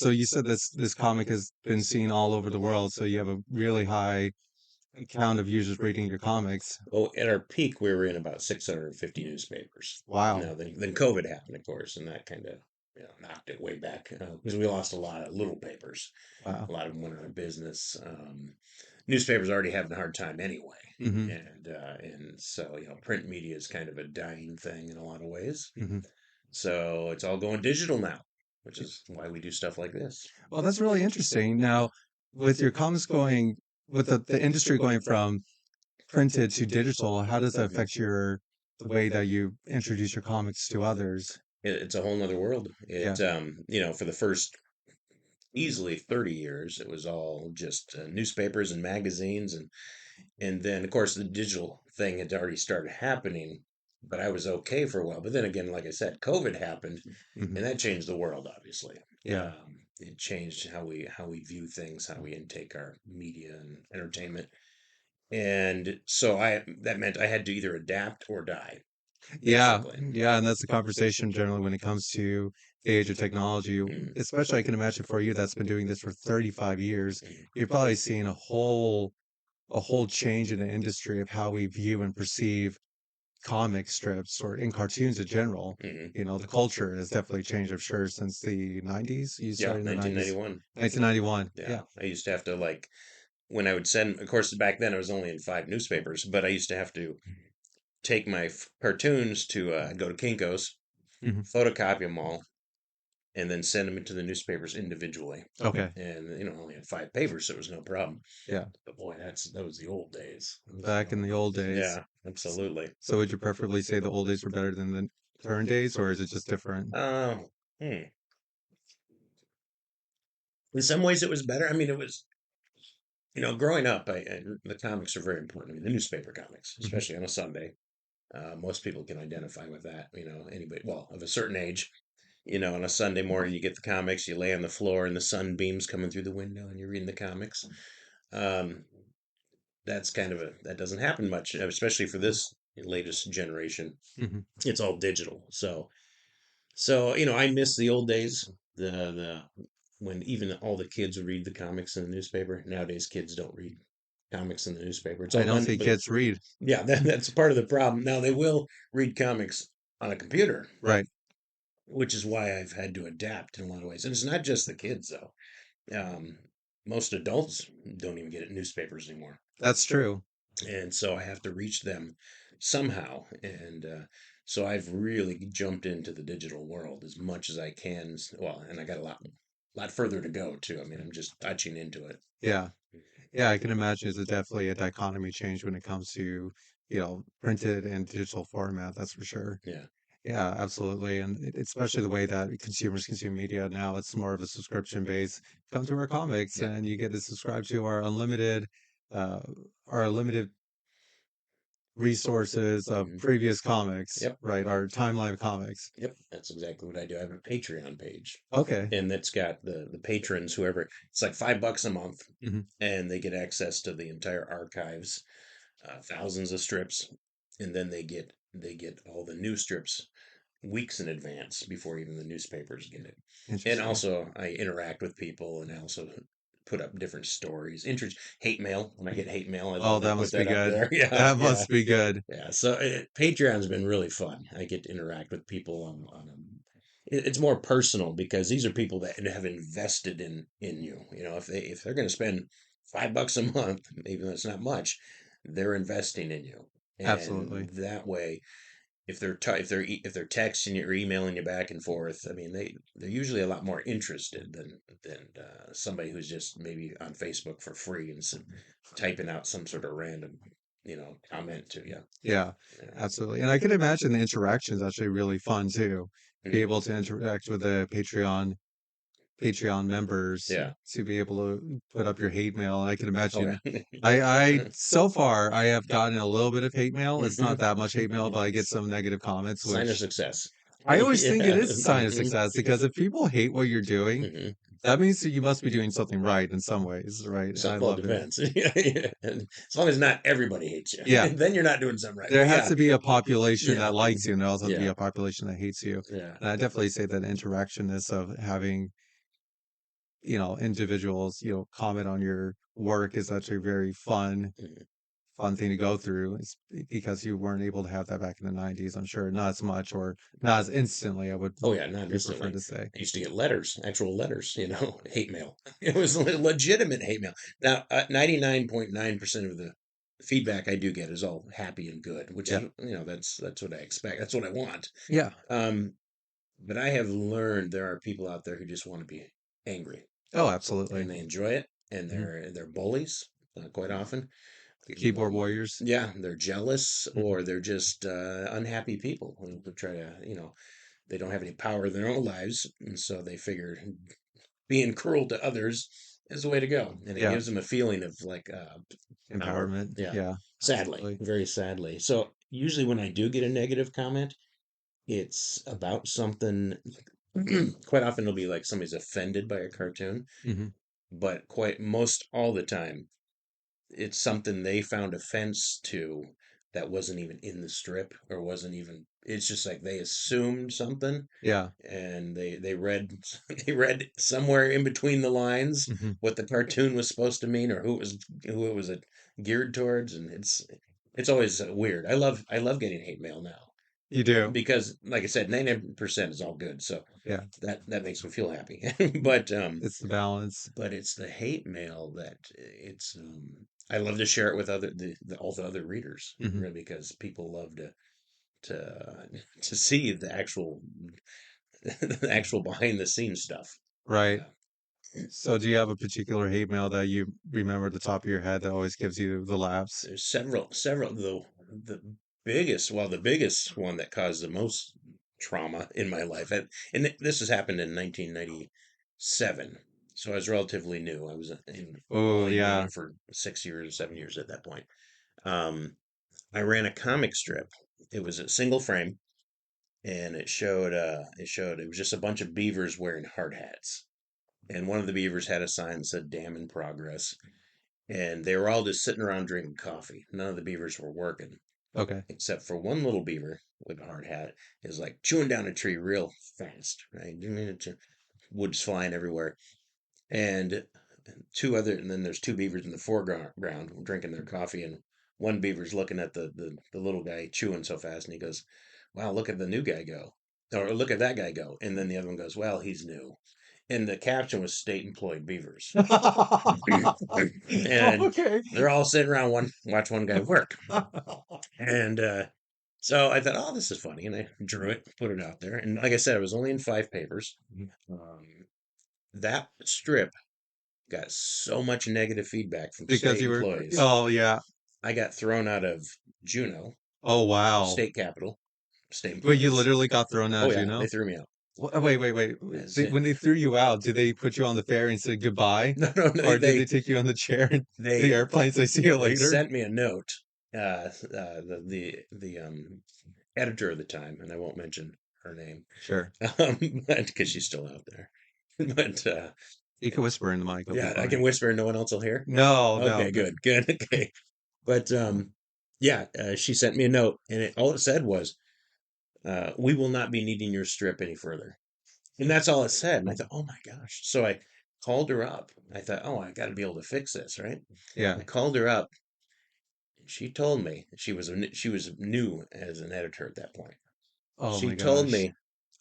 So you said this comic has been seen all over the world. So you have a really high count of users reading your comics. Well, at our peak, we were in about 650 newspapers. Wow. Now, then COVID happened, of course, and that kind of knocked it way back because we lost a lot of little papers. A Wow. lot of them went out of business. Newspapers already having a hard time anyway, Hmm. and so print media is kind of a dying thing in a lot of ways. Hmm. So it's all going digital now, which is why we do stuff like this. Well, that's really interesting. Now, with your comics going, with the industry going from printed to digital, how does that Mhm. affect the way that you introduce your comics to others? It's a whole nother world. Yeah. For the first easily 30 years, it was all just newspapers and magazines, and then of course the digital thing had already started happening, but I was okay for a while. But then again, like I said, COVID happened, Hmm. and that changed the world. Obviously, Yeah. it changed how we view things, how we intake our media and entertainment, and so I that meant I had to either adapt or die, Yeah, basically. yeah, and that's the conversation generally when it comes to the age of technology. Mm, Especially, I can imagine for you that's been doing this for 35 years, mm, you're probably seeing a whole change in the industry of how we view and perceive comic strips or in cartoons in general. mm. The culture has definitely changed, I'm sure, since the 90s. You Yeah, started in the 90s, 1991. 1991. Yeah, Yeah. I used to have to like when I would send. Of course, back then I was only in 5 newspapers, but I used to have to take my cartoons to go to Kinko's, Hmm. photocopy them all, and then send them into the newspapers individually. Okay. And I only had 5 papers, so it was no problem. Yeah. But boy, that was the old days. Back in the old days. Yeah, absolutely. So would you preferably say the old days were better than the current days, or is it just different? Uh, hmm. In some ways, it was better. I mean, it was growing up. The comics are very important. I mean, the newspaper comics, Mhm. especially on a Sunday. Most people can identify with that. Anybody, well, of a certain age. On a Sunday morning, you get the comics, you lay on the floor, and the sunbeams coming through the window, and you're reading the comics. Um, that doesn't happen much, especially for this latest generation. Mhm. It's all digital. So I miss the old days, the when even all the kids would read the comics in the newspaper. Nowadays, kids don't read comics in the newspaper. It's I all don't done, think but kids read. yeah, that's part of the problem. Now they will read comics on a computer, Right. which is why I've had to adapt in a lot of ways. And it's not just the kids though. Um, Most adults don't even get newspapers anymore, That's true. and so I have to reach them somehow. And so I've really jumped into the digital world as much as I can. Well, and I got a lot further to go too. I mean, I'm just touching into it. Yeah. Yeah, I can imagine it's definitely a dichotomy change when it comes to, printed and digital format, that's for sure. Yeah, Yeah, absolutely. And especially the way that consumers consume media now, it's more of a subscription base. Come to our comics yeah. and you get to subscribe to uh, our unlimited resources of Hmm. previous comics, Yep, right? Our timeline of comics. yep. That's exactly what I do. I have a Patreon page, Okay. and that's got the patrons, whoever. It's like $5 a month, Hmm. and they get access to the entire archives, thousands of strips, and then they get all the new strips weeks in advance before even the newspapers get it. And Interesting. also, I interact with people, and I also put up different stories. Interest hate mail. When I get hate mail, I Oh, love to that put must be that up good. there. Yeah, That yeah, must be good. yeah. So Patreon's been really fun. I get to interact with people it's more personal because these are people that have invested in you. If they're going to spend $5 a month, even though it's not much, they're investing in you, and Absolutely. that way if they're texting you or emailing you back and forth, I mean they're usually a lot more interested than somebody who's just maybe on Facebook for free and typing out some sort of random comment to you. Yeah, Yeah. absolutely. And I can imagine the interaction is actually really fun too. Be Mhm. able to interact with the Patreon members Yeah. to be able to put up your hate mail. I can Oh imagine yeah. so far I have gotten a little bit of hate mail. It's not that much hate mail, but I get some negative comments, Sign of which success. I always think it Yeah. is a sign of Hmm. success because if people hate what you're doing, Hmm. that means that you must be doing something right in some ways, right? And I Well, it love it. depends. Yeah, yeah. And as long as not everybody hates you, Yeah, then you're not doing something right. there But has yeah, to be a population yeah, that likes you, and there also has to be yeah, a population that hates you. yeah. And I definitely say that interactionness of having individuals, comment on your work is actually very Mhm. fun thing to go through. It's because you weren't able to have that back in the 90s. I'm sure not as much or not as instantly, I would Oh yeah, not prefer instantly. to say. I used to get letters, actual letters, hate mail. It was legitimate hate mail. Now, 99.9% of the feedback I do get is all happy and good, which is, Yeah. that's what I expect. That's what I want. Yeah. Um, but I have learned there are people out there who just want to be angry Oh, and absolutely. they enjoy it, and Hmm. they're bullies quite often. The keyboard warriors. Yeah, they're jealous Hmm. or they're just unhappy people who try to, they don't have any power in their own lives, and so they figure being cruel to others is the way to go, and it Yeah. gives them a feeling of like power. Empowerment. Yeah, Yeah. sadly, Absolutely. very sadly. So usually when I do get a negative comment, it's about something. Quite often it'll be like somebody's offended by a cartoon, Hmm. but quite most all the time it's something they found offense to that wasn't even in the strip or wasn't even. It's just like they assumed something Yeah. and they read they read somewhere in between the lines Hmm. what the cartoon was supposed to mean or who it was geared towards, and it's always weird. I love getting hate mail now You do. because like I said 99% is all good, so Yeah. that makes me feel happy. but It's the balance. it's the hate mail that I love to share it with all the other readers, Hmm. really, because people love to to see the actual the actual behind the scenes stuff. Right. Yeah. So do you have a particular hate mail that you remember at the top of your head that always gives you the laughs? There's several the biggest one that caused the most trauma in my life, and this has happened in 1997. So I was relatively new. I was Oh, only doing yeah. it for 6 years, 7 years at that point. Um, I ran a comic strip. It was a single frame, and it was just a bunch of beavers wearing hard hats. And one of the beavers had a sign that said "Dam in Progress," and they were all just sitting around drinking coffee. None of the beavers were working, Okay. except for one little beaver with a hard hat is like chewing down a tree real fast, right? Wood's flying everywhere, and and then there's two beavers in the foreground drinking their coffee, and one beaver's looking at the little guy chewing so fast, and he goes, "Wow, look at the new guy go," or "Look at that guy go," and then the other one goes, "Well, he's new." And the caption was "State employed beavers," and Okay. they're all sitting around watch one guy work, and so I thought, "Oh, this is funny," and I drew it, put it out there, and like I said, it was only in 5 papers. Um, that strip got so much negative feedback from Because state you were, employees. oh, yeah. I got thrown out of Juneau, Oh, the wow. state capital, state But you employees. literally got thrown Oh out, yeah, they know? threw me out. Wait, wait, wait. As in, When they threw you out, did they put you on the ferry and say goodbye? no, no, Or did they take you on the chair and the they airplane say see you they later? sent me a note. The editor of the time, and I won't mention her name, Sure. because she's still out there. But You can whisper in the mic, it'll be yeah, I can fine. whisper, and no one else will hear. No, no. Okay, good, good, okay. But yeah, she sent me a note, and all it said was, "We will not be needing your strip any further." And that's all it said. And I thought, "Oh my gosh!" So I called her up. I thought, "Oh, I got to be able to fix this, right?" Yeah. I called her up. She told me she was new as an editor at that point. Oh She my told gosh. me,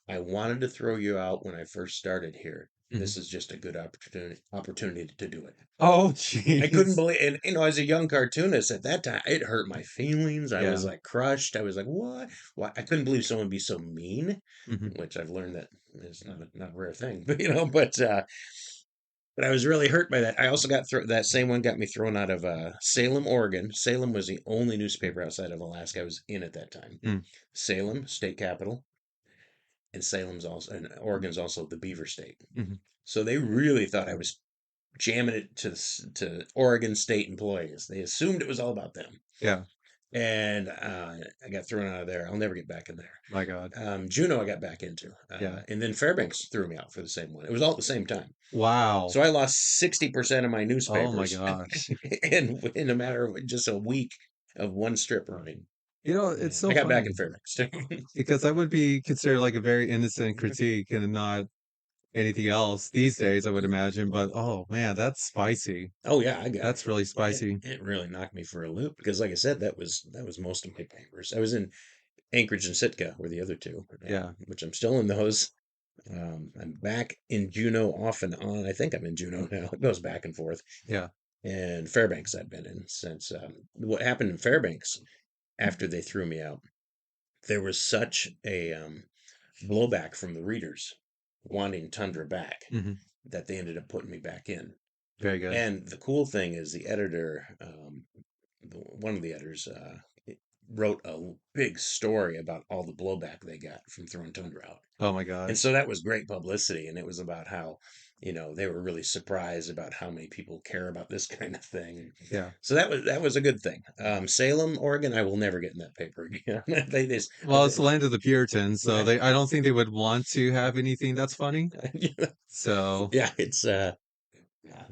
"I wanted to throw you out when I first started here. Mhm. This is just a good opportunity to do it." Oh, I couldn't jeez. believe, and as a young cartoonist at that time, it hurt my feelings. I was Yeah. like crushed. I was like, "What? Why?" I couldn't believe someone would be so mean, Hmm. which I've learned that is not a rare thing. But but I was really hurt by that. I also that same one got me thrown out of Salem, Oregon. Salem was the only newspaper outside of Alaska I was in at that time. Mm. Salem, state capital, and Oregon's also the Beaver State. Hmm. So they really thought I was jamming it to Oregon State employees. They assumed it was all about them, Yeah. and I got thrown out of there. I'll never get back in there. My God. Juneau, I got back into, Yeah. and then Fairbanks threw me out for the same one. It was all at the same time. Wow. So I lost 60% of my Oh my newspapers gosh. in a matter of just a week of one strip running. It's I so got back in funny Fairbanks too. because that would be considered like a very innocent critique and not anything else these days, I would imagine. But oh man, that's spicy. Oh yeah, I got That's really spicy. it really knocked me for a loop because like I said, that was most of my papers. I was in Anchorage and Sitka were the other two, Yeah. which I'm still in those. I'm back in Juneau off and on. I think I'm in Juneau now. It goes back and forth. Yeah. And Fairbanks I've been in since what happened in Fairbanks after they threw me out. There was such a blowback from the readers wanting Tundra back Hmm. that they ended up putting me back in. Very good. And the cool thing is the editor, one of the editors, wrote a big story about all the blowback they got from throwing Tundra out. Oh my And gosh. so that was great publicity. And it was about how, they were really surprised about how many people care about this kind of thing. Yeah. So that was a good thing. Salem, Oregon, I will never get in that paper again. They just, Well, it's the land of the Puritans, so right. I don't think they would want to have anything that's funny. So, Yeah, it's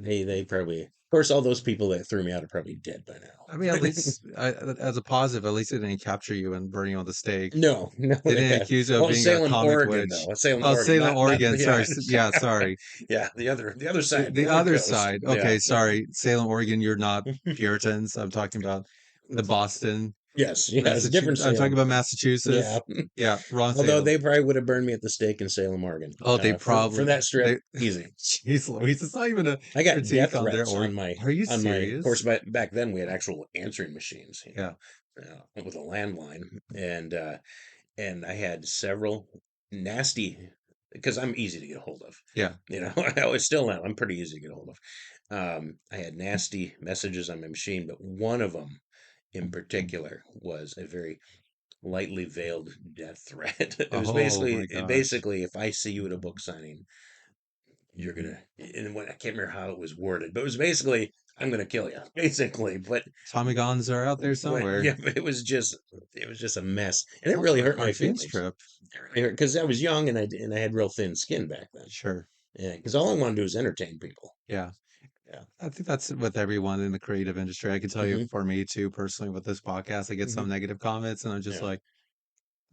they probably, of course, all those people that threw me out are probably dead by I mean, at now. least as a positive, at least it didn't capture you and burn you on the stake. No, no, They they didn't had. accuse you of Well, being a Salem, comic Oregon, witch. though. Salem, Oh, Oregon, Salem, not Oregon. Sorry. yeah, Yeah, sorry. yeah, the other side, The the other other coast. side. Yeah, Okay, yeah. sorry. Salem, Oregon, you're not Puritans. I'm talking about the Boston, Yes, yes, different Massachusetts. I'm talking Salem. about Yeah. Massachusetts. Yeah, wrong Although Salem. they probably would have burned me at the stake in Salem, Oregon. Oh, they For probably that strip, they. easy. Jeez Louise, it's not even a I got critique death on their threats org. Are you on my. Of course, serious? back then we had actual answering machines, Yeah, with a landline, and I had several nasty because I'm easy to get a hold of. yeah. I always still am. I'm pretty easy to get a hold of. I had nasty messages on my machine, but one of them in particular was a very lightly veiled death threat. Oh my gosh. Basically, if I see you at a book signing, you're gonna. And when I can't remember how it was worded, but it was basically, I'm gonna kill you, basically. But Tommy guns are out there somewhere. yeah, but it was just a mess, and it Also, really a hurt my cartoon feelings. strip. It really hurt because I was young and I had real thin skin back then. Sure. Yeah, because all I want to do is entertain people. Yeah. Yeah. I think that's with everyone in the creative industry. I can tell you Hmm. for me too, personally, with this podcast, I get some Hmm. negative comments and I'm just Yeah. like,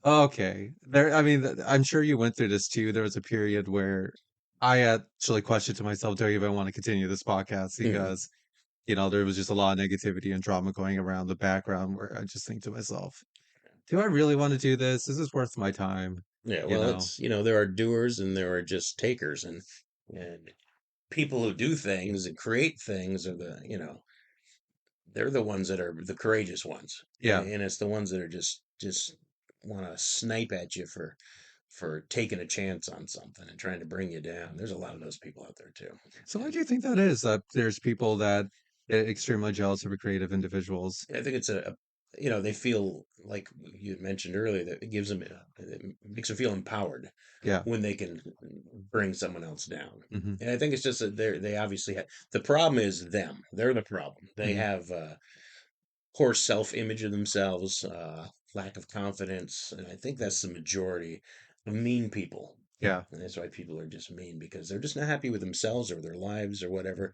okay. I mean, I'm sure you went through this too. There was a period where I actually questioned to myself, do I even want to continue this podcast? Hmm. Because, there was just a lot of negativity and drama going around the background where I just think to myself, do I really want to do this? Is this worth my time? Yeah. You Well, know? it's there are doers and there are just takers, and people who do things and create things are they're the ones that are the courageous ones, Yeah. and it's the ones that are just want to snipe at you for taking a chance on something and trying to bring you down. There's a lot of those people out there too, So why and do you think that is? That there's people that get extremely jealous of creative individuals. I think it's they feel like you had mentioned earlier that it gives them it makes them feel empowered Yeah. when they can bring someone else down. Hmm. And I think it's just that they obviously have the problem is them. They're the problem. They Hmm. have poor self-image of themselves, lack of confidence, and I think that's the majority of mean people. Yeah. And that's why people are just mean because they're just not happy with themselves or their lives or whatever,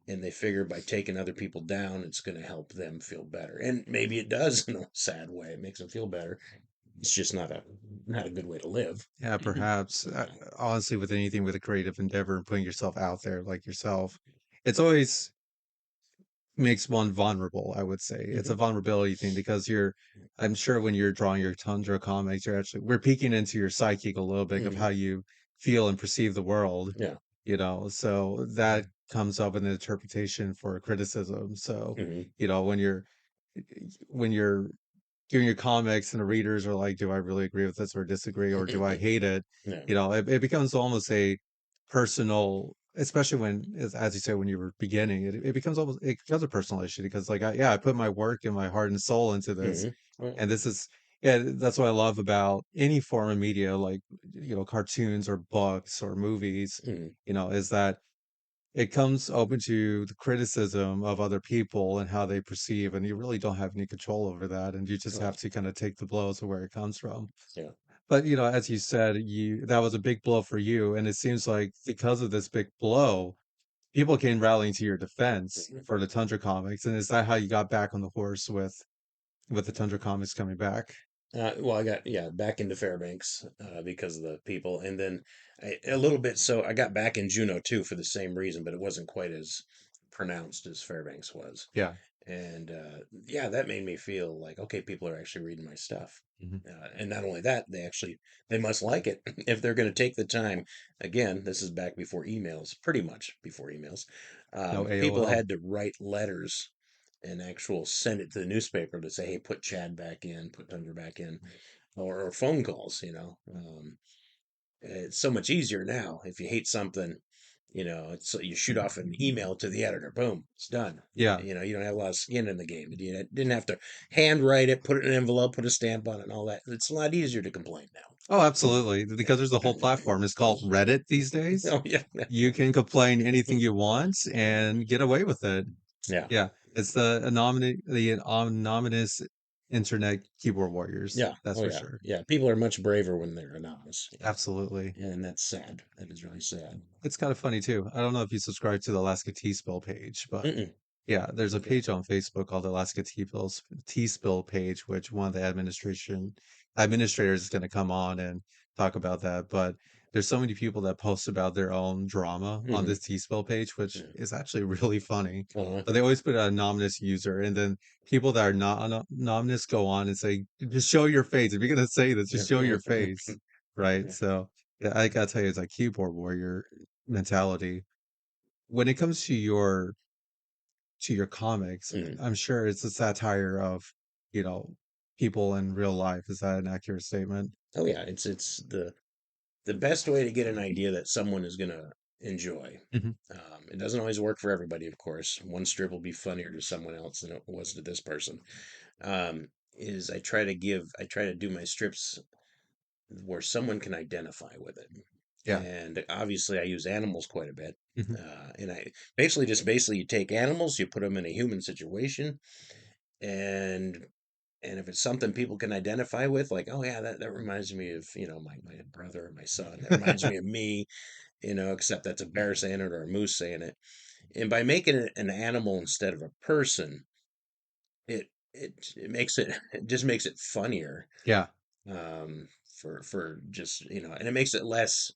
and they figure by taking other people down, it's going to help them feel better. And maybe it does in a sad way. It makes them feel better. It's just not a good way to live. Yeah, perhaps. Honestly, with anything with a creative endeavor and putting yourself out there like yourself, it's always makes one vulnerable, I would say. It's a Hmm. vulnerability thing because I'm sure when you're drawing your Tundra comics, we're peeking into your psychic a little bit of how Hmm. you feel and perceive the world, Yeah. so that comes up in the interpretation for criticism. So, Hmm. when you're doing your comics and the readers are like, do I really agree with this or disagree or do I hate it? Yeah. It becomes almost a personal, especially when, as you say, when you were beginning, it becomes a personal issue because like, I put my work and my heart and soul into this. Hmm. Well, And yeah, that's what I love about any form of media, like, cartoons or books or movies, mhm. is that it comes open to the criticism of other people and how they perceive, and you really don't have any control over that, and you just Well, have to kind of take the blows of where it comes from. yeah. But as you said, you that was a big blow for you, and it seems like because of this big blow, people came rallying to your defense Mhm. for the Tundra comics, and is that how you got back on the horse with the Tundra comics coming back? Well, I got back into Fairbanks because of the people, and then a little bit. So I got back in Juneau too for the same reason, but it wasn't quite as pronounced as Fairbanks was. Yeah. And yeah, that made me feel like, okay, people are actually reading my stuff. Mhm. And not only that, they must like it if they're going to take the time. Again, this is back before emails, pretty much before emails. No People AOL. had to write letters and actual send it to the newspaper to say, hey, put Chad back in, put Tundra back in, or phone calls. It's so much easier now. If you hate something, it's you shoot off an email to the editor. Boom, it's done. Yeah. You don't have a lot of skin in the game. You didn't have to handwrite it, put it in an envelope, put a stamp on it, and all that. It's a lot easier to complain Oh, absolutely. Because there's a now. whole platform. It's called Reddit these days. Oh yeah, You can complain anything you want and get away with it. yeah, Yeah. It's the anonymous internet keyboard warriors. yeah. That's Oh for yeah, sure. yeah. People are much braver when they're anonymous. Yeah, Absolutely. and that's sad. That is really sad. It's kind of funny too. I don't know if you subscribe to the Alaska Tea Spill page, but Mm-mm. yeah, there's a Okay. page on Facebook called the Alaska Tea Spill page, which one of the administrators is going to come on and talk about that. But there's so many people that post about their own drama on Mm-hmm. this Tea Spill page, which Yeah. is actually really funny. Uh-huh. But they always put an anonymous user, and then people that are not anonymous go on and say, "Just show your face. If you're going to say this, just show your face." Right? Yeah. So yeah, I gotta tell you, it's a keyboard warrior mentality when it comes to your comics. Mhm. I'm sure it's a satire of, you know, people in real life. Is that an accurate statement? Oh yeah, it's the best way to get an idea that someone is gonna enjoy. Hmm. It doesn't always work for everybody, of course. One strip will be funnier to someone else than it was to this person. Is I try to do my strips where someone can identify with it. Yeah. And obviously, I use animals quite a bit. Hmm. And I basically you take animals, you put them in a human situation, and if it's something people can identify with, like, oh yeah, that reminds me of, my brother or my son. That reminds me of me, except that's a bear saying it or a moose saying it. And by making it an animal instead of a person, it makes it it just makes it funnier. Yeah. For just, and it makes it less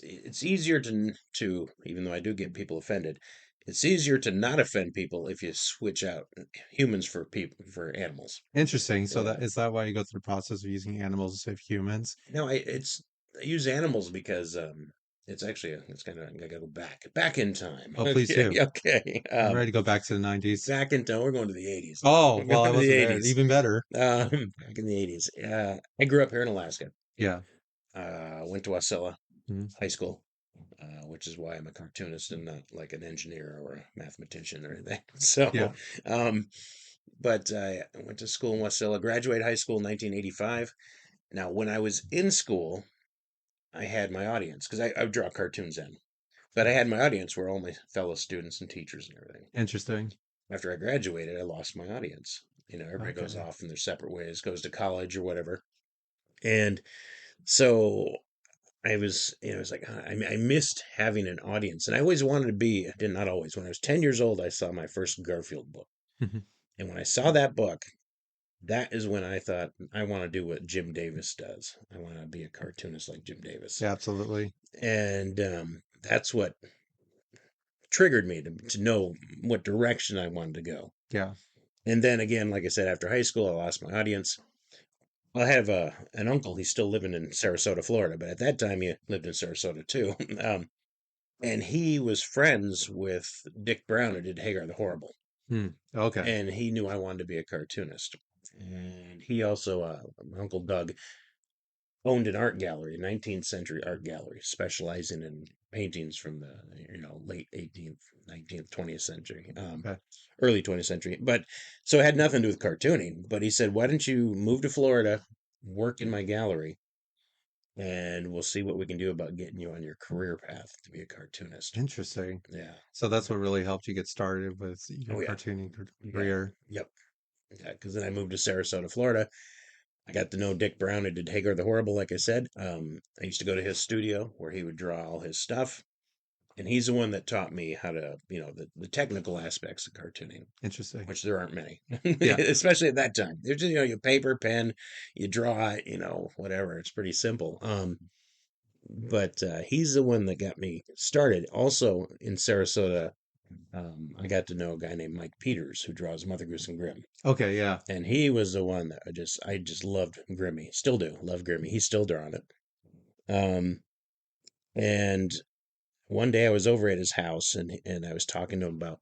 it's easier to, even though I do get people offended, it's easier to not offend people if you switch out humans for people for animals. Interesting. So Yeah. that is that why you go through the process of using animals instead of humans? No, I use animals because it's actually it's kind of I gotta go back in time. Oh, please Okay, do. okay. I'm ready to go back to the 90s. Back in time, we're going to the 80s now. Oh, We're well, going I to the wasn't there. 80s. Even better. Back in the 80s. I grew up here in Alaska. Yeah. Went to Wasilla Mhm. High School, which is why I'm a cartoonist and not like an engineer or a mathematician or anything. Yeah. So, um, but I went to school in Wasilla, graduated high school in 1985. Now, when I was in school, I had my audience because I would draw cartoons then, but I had my audience were all my fellow students and teachers and everything. Interesting. After I graduated, I lost my audience. Everybody goes Okay. off in their separate ways, goes to college or whatever. And so I was like, I missed having an audience. And I always wanted to be, I did not always. When I was 10 years old, I saw my first Garfield book. Mhm. And when I saw that book, that is when I thought, I want to do what Jim Davis does. I want to be a cartoonist like Jim Davis. Yeah, absolutely. And that's what triggered me to know what direction I wanted to go. Yeah. And then again, like I said, after high school, I lost my audience. I have an uncle. He's still living in Sarasota, Florida, but at that time he lived in Sarasota too. And he was friends with Dick Brown, who did Hagar the Horrible, Hmm. Okay. and he knew I wanted to be a cartoonist. And he also, my uncle Doug, owned an art gallery, a 19th century art gallery, specializing in paintings from the late 18th, 19th, 20th century, Okay. early 20th century. But so it had nothing to do with cartooning. But he said, "Why don't you move to Florida, work in my gallery, and we'll see what we can do about getting you on your career path to be a cartoonist." Interesting. Yeah. So that's what really helped you get started with your Oh yeah. cartooning Yeah. career. Yep. Yeah. Because then I moved to Sarasota, Florida. I got to know Dick Brown, who did Hagar the Horrible, like I said. I used to go to his studio where he would draw all his stuff. and he's the one that taught me how to, the technical aspects of cartooning, Interesting. which there aren't many, Yeah. especially at that time. There's just, you paper, pen, you draw it, whatever. It's pretty simple. But he's the one that got me started. Also in Sarasota, I got to know a guy named Mike Peters who draws Mother Goose and Grimm, Okay. Yeah. and he was the one that I just loved Grimmy. Still do love Grimmy. He's still drawing it. Um, and one day I was over at his house, and I was talking to him about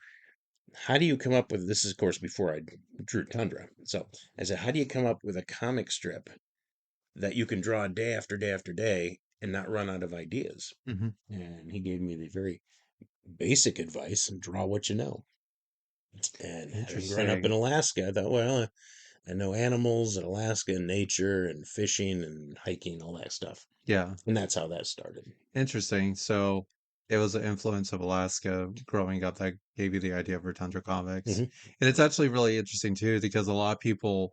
how do you come up with this is of course before I drew Tundra. So I said, how do you come up with a comic strip that you can draw day after day after day and not run out of ideas? Hmm. And he gave me the very basic advice and draw what you know. And having grown up in Interesting. Alaska, I thought, well, I know animals in Alaska and nature and fishing and hiking, all that stuff. Yeah. And that's how that started. Interesting. So it was the influence of Alaska growing up that gave you the idea for Tundra Comics. Hmm. And it's actually really interesting too, because a lot of people,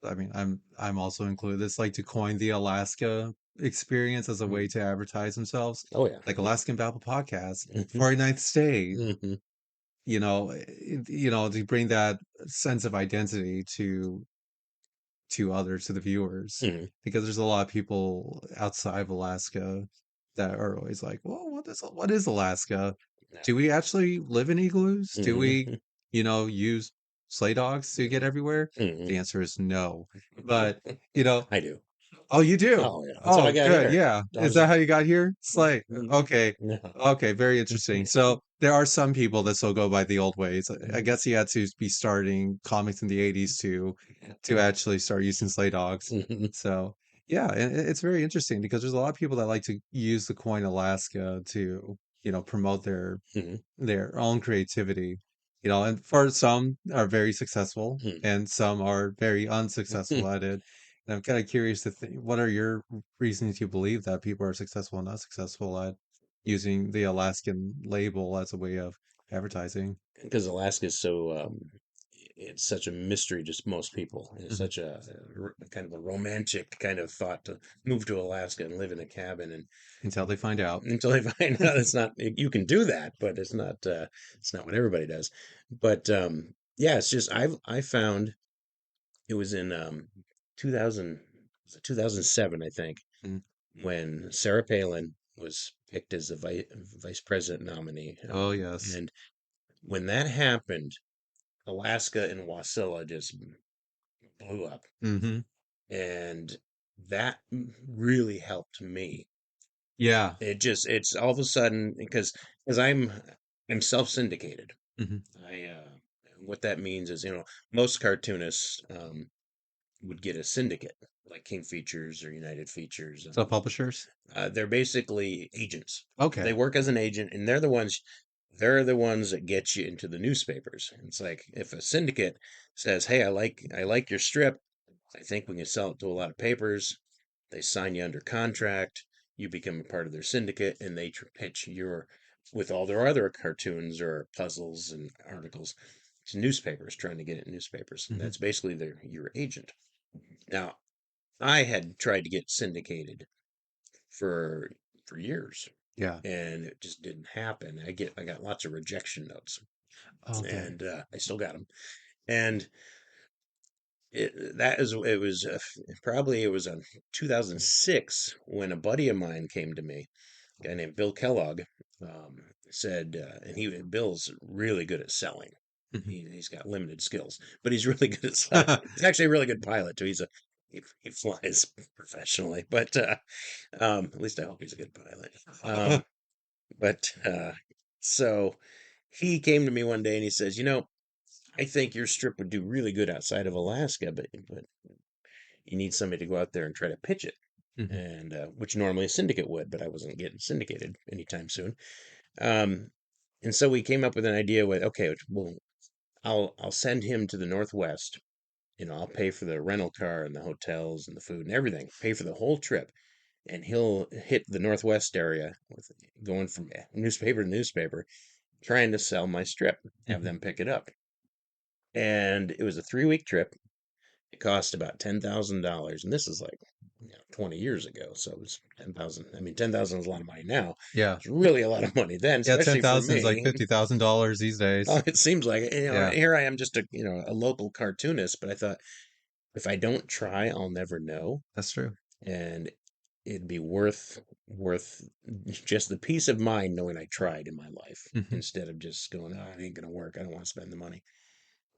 I mean, I'm also included, it's like to coin the Alaska experience as a way to advertise themselves. Oh, yeah. Like Alaskan Babble Podcast, Hmm. 49th State, Hmm. to bring that sense of identity to others, to the viewers, Hmm. because there's a lot of people outside of Alaska that are always like, "Well, what is Alaska? Do we actually live in igloos? Do we, Hmm. use sleigh dogs to get everywhere?" Hmm. The answer is no. But, you know, I do. oh, you do? Oh, yeah. That's how I Oh, got good. here. Yeah. Is Dogs. that how you got here? Sleigh. Mhm. Okay. Yeah. Okay. Very interesting. So there are some people that still go by the old ways. I guess he had to be starting comics in the 80s to actually start using sleigh dogs. Mhm. So yeah, and it's very interesting because there's a lot of people that like to use the coin Alaska to, promote Mhm. their own creativity. And for some are very successful Mhm. and some are very unsuccessful at it. And I'm kind of curious to think, what are your reasons to believe that people are successful and not successful at using the Alaskan label as a way of advertising? Because Alaska is so it's such a mystery to most people. It's Hmm. such a kind of a romantic kind of thought to move to Alaska and live in a cabin, and Until they find out. until they find out it's not you can do that, but it's not what everybody does. But yeah, it's just I found it was in 2000 was it 2007, I think, Mm. when Sarah Palin was picked as the vice president nominee. Oh, yes. And when that happened, Alaska and Wasilla just blew up. Hmm. And that really helped me. Yeah. It's all of a sudden because I'm self-syndicated. Hmm. I what that means is, most cartoonists would get a syndicate like King Features or United Features. So publishers? They're basically agents. They Okay. work as an agent, and they're the ones that get you into the newspapers. It's like if a syndicate says, "Hey, I like your strip. I think we can sell it to a lot of papers." They sign you under contract. You become a part of their syndicate, and they pitch your with all their other cartoons or puzzles and articles to newspapers, trying to get it in newspapers. And Hmm. that's basically your agent. Now, I had tried to get syndicated for years, Yeah. and it just didn't happen. I got lots of rejection notes, Okay. and I still got them. And it was probably it was on 2006 when a buddy of mine came to me, a guy named Bill Kellogg, said, and Bill's really good at selling. Hmm. He's got limited skills, but he's really good at selling. He's actually a really good pilot too. He flies professionally, but at least I hope he's a good pilot. But so he came to me one day and he says, I think your strip would do really good outside of Alaska, but you need somebody to go out there and try to pitch it, Hmm. and which normally a syndicate would, but I wasn't getting syndicated anytime soon. Um, and so we came up with an idea with, okay, well, I'll send him to the Northwest. I'll pay for the rental car and the hotels and the food and everything, pay for the whole trip, and he'll hit the Northwest area with going from newspaper to newspaper, trying to sell my strip, have Hmm. them pick it up. And it was a 3-week trip. It cost about $10,000, and this is like 20 years ago. So it was 10,000. I mean, 10,000 is a lot of money now. Yeah. It's really a lot of money then, Yeah, especially for 10,000 is like me. $50,000 these Oh, days. it seems like it. Yeah, Here I am just a local cartoonist, but I thought if I don't try, I'll never know. that's true. And it'd be worth just the peace of mind knowing I tried in my life Hmm. instead of just going, oh, it ain't gonna work. I don't want to spend the money.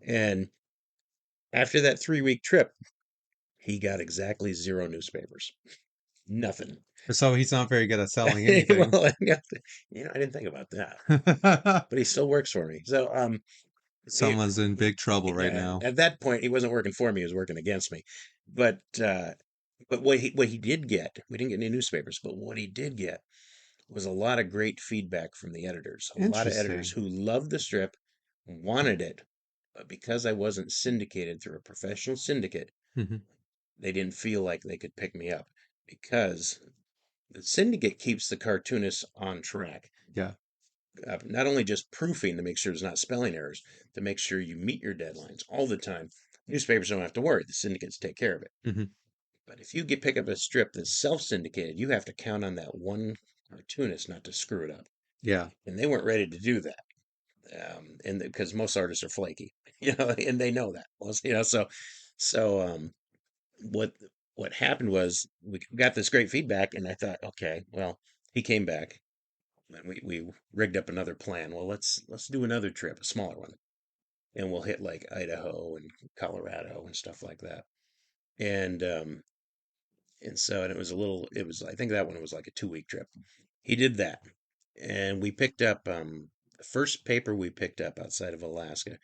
And after that 3 week trip, he got exactly zero newspapers. Nothing. So he's not very good at selling anything. Well, I didn't think about that. But he still works for me. So it, Someone's in big trouble right yeah, now. at that point he wasn't working for me, he was working against me. But what he did get, we didn't get any newspapers, but what he did get was a lot of great feedback from the editors. A lot of editors Interesting. who loved the strip, wanted it, but because I wasn't syndicated through a professional syndicate, Hmm. they didn't feel like they could pick me up because the syndicate keeps the cartoonists on track. Yeah. Not only just proofing to make sure there's not spelling errors, to make sure you meet your deadlines all the time. Newspapers don't have to worry; the syndicates take care of it. Hmm. But if you get pick up a strip that's self-syndicated, you have to count on that one cartoonist not to screw it up, Yeah. and they weren't ready to do that. And because most artists are flaky, and they know that. Well, so what what happened was we got this great feedback, and I thought, okay, well, he came back, and we rigged up another plan. Well, let's do another trip, a smaller one, and we'll hit like Idaho and Colorado and stuff like that. And and it was I think that one was like a 2 week trip. He did that, and we picked up the first paper we picked up outside of Alaska,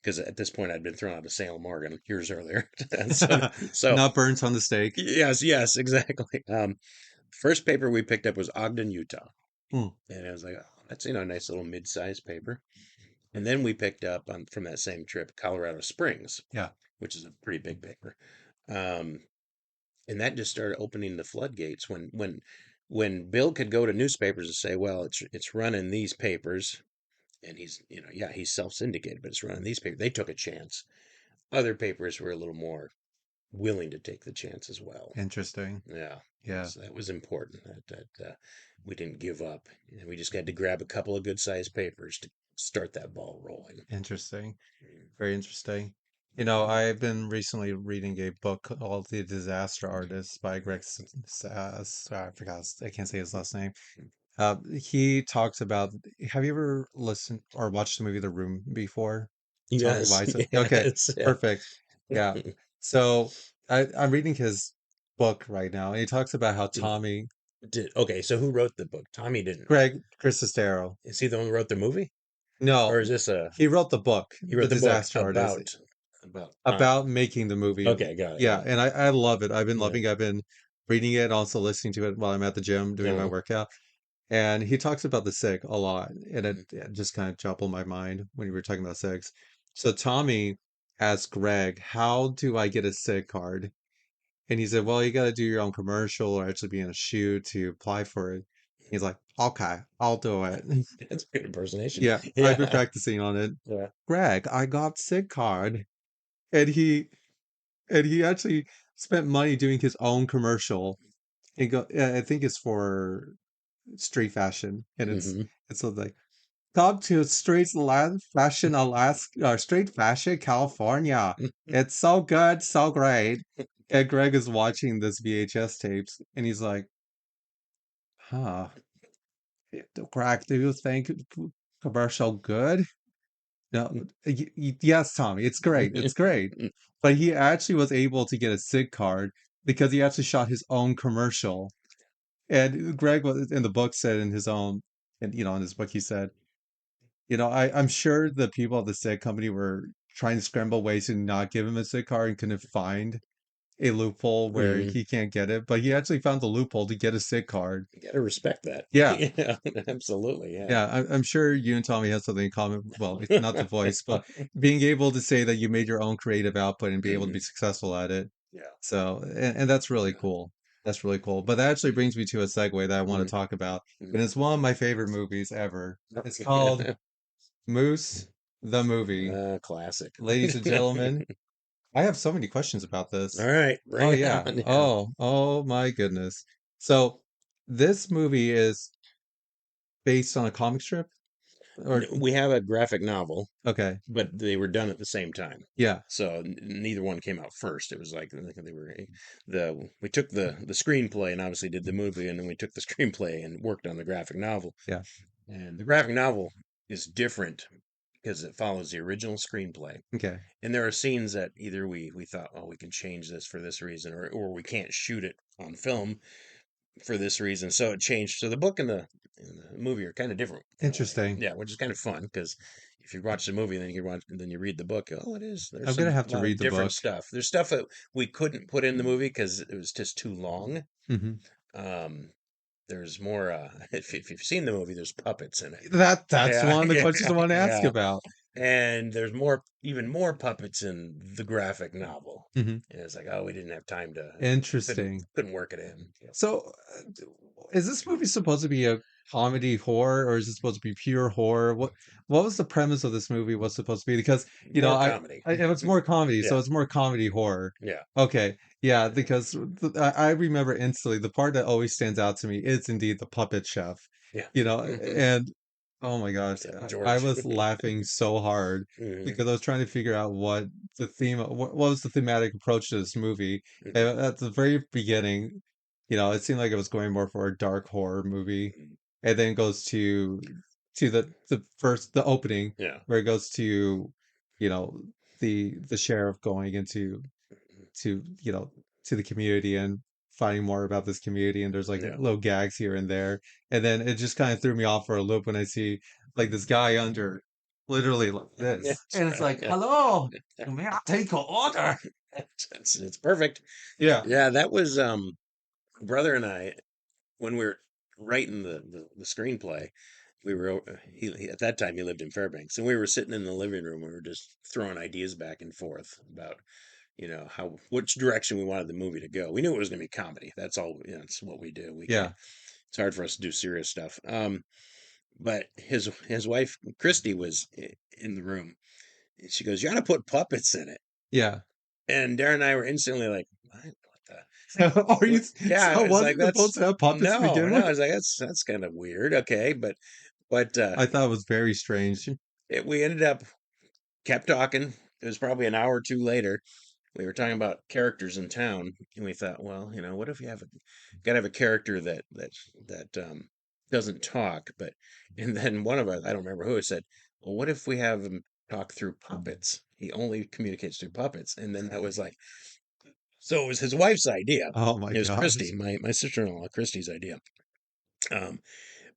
because at this point I'd been thrown out of Salem, Oregon years earlier. And so Not burnt on the stake. yes, exactly. First paper we picked up was Ogden, Utah, Hmm. and I was like, oh, that's a nice little mid-sized paper. And then we picked up from that same trip Colorado Springs, Yeah. which is a pretty big paper. Um, and that just started opening the floodgates when Bill could go to newspapers and say, well, it's running these papers, and he's self-syndicated, but it's running these papers. They took a chance. Other papers were a little more willing to take the chance as well. Interesting. Yeah, Yeah. so that was important that we didn't give up. We just had to grab a couple of good sized papers to start that ball rolling. Interesting. Very interesting. I've been recently reading a book called The Disaster Artist by Greg I forgot, I can't say his last name. He talks about, have you ever listened or watched the movie The Room before? Tommy Yes, Wiseau. Okay, yes, yeah. perfect. Yeah. So I'm reading his book right now, and he talks about how Did, Tommy, okay, so who wrote the book? Tommy didn't. Greg Christestero. Is he the one who wrote the movie, No, or is this a he wrote the book, he The wrote the book Disaster Artist, about Tommy? about making the movie. Okay, got it. Yeah, Yeah, and I love it. I've been yeah, loving it. I've been reading it, also listening to it while I'm at the gym doing my no, workout. And he talks about the sick a lot, and it, mhm, it just kind of jumbled my mind when you were talking about SIGs. So Tommy asked Greg, "How do I get a SIG card?" And he said, "Well, you got to do your own commercial or actually be in a shoot to apply for it." He's like, "Okay, I'll do it." that's a good impersonation. Yeah, I've been Yeah, practicing on it. yeah. Greg, I got SIG card, and he actually spent money doing his own commercial. And I think it's for street fashion, and Hmm. it's like, come to Fashion Alaska, Street Fashion California. It's so good, so great. And Greg is watching this VHS tapes, and he's like, "Huh, Greg, do you think commercial good?" No, yes, Tommy, it's great, it's great. But he actually was able to get a SIG card because he actually shot his own commercial. And Greg was in the book said in his own, and in his book he said, I'm sure the people at the SIG company were trying to scramble ways to not give him a SIG card and couldn't find a loophole where Hmm. he can't get it, but he actually found the loophole to get a SIG card. You gotta respect that. Yeah, Yeah, absolutely. Yeah. yeah, I'm sure you and Tommy have something in common. Well, it's not the voice, but being able to say that you made your own creative output and be able to Hmm. be successful at it. Yeah. So, and that's really Yeah. cool. That's really cool. But that actually brings me to a segue that I want to talk about, and it's one of my favorite movies ever. It's called Moose the Movie. Classic. Ladies and gentlemen, I have so many questions about All this. right, Oh bring it yeah. on. Yeah. Oh my goodness. So this movie is based on a comic strip or We have a graphic novel, okay. but they were done at the same time. Yeah. So neither one came out first. It was like they were the we took the screenplay and obviously did the movie, and then we took the screenplay and worked on the graphic novel. Yeah. And the graphic novel is different because it follows the original screenplay. Okay. And there are scenes that either we thought, oh, we can change this for this reason, or we can't shoot it on film for this reason. So it changed. So the book and the movie are kind of different in a way. Interesting. Yeah, which is kind of fun because if you watch the movie, then you read the book. Oh, it is. I'm There's gonna a have to lot read of the different book. stuff. There's stuff that we couldn't put in the movie because it was just too long. Hmm. Um, there's more. If you've seen the movie, there's puppets in it. That's Yeah, one of the yeah, questions I want to ask yeah. about. And there's even more puppets in the graphic novel. Hmm. And it's like, oh, we didn't have time to couldn't Interesting. couldn't work it in. So, is this movie supposed to be a comedy horror, or is it supposed to be pure horror? What was the premise of this movie? What's supposed to be? Because More comedy. it's more comedy, so Yeah, it's more comedy horror. yeah, Okay, yeah, because I remember instantly the part that always stands out to me is indeed the puppet chef. yeah. And oh my gosh, Yeah, I George. was laughing so hard Mhm, because I was trying to figure out what was the thematic approach to this movie. mhm, And at the very beginning, it seemed like it was going more for a dark horror movie, mhm. and then goes to the opening Yeah. where it goes to, you know, the sheriff going into to you know to the community and finding more about this community, and there's like Yeah. little gags here and there, and then it just kind of threw me off for a loop when I see like this guy under literally like Yeah. this, and it's like, hello, may I take your order? It's perfect. Yeah. Yeah, that was brother and I when we were writing the screenplay. We were at that time he lived in Fairbanks, and we were sitting in the living room. We were just throwing ideas back and forth about how which direction we wanted the movie to go. We knew it was going to be comedy. That's all. That's what we do. We can't. Yeah. It's hard for us to do serious stuff. But his wife Christy was in the room, and she goes, "You ought to put puppets in it." Yeah. And Darren and I were instantly like, "What the?" Are you Yeah, so it's was like it supposed that's to have puppets to no, begin no. with? It's like that's kind of weird. Okay, but I thought it was very strange. we ended up kept talking. It was probably an hour or two later. We were talking about characters in town, and we thought, well, what if you got to have a character that doesn't talk, but and then one of us, I don't remember who, said, well, what if we have him talk through puppets? He only communicates through puppets, and then that was like, so it was his wife's idea. Oh my It was Christy, gosh. my sister-in-law, Christy's idea. Um,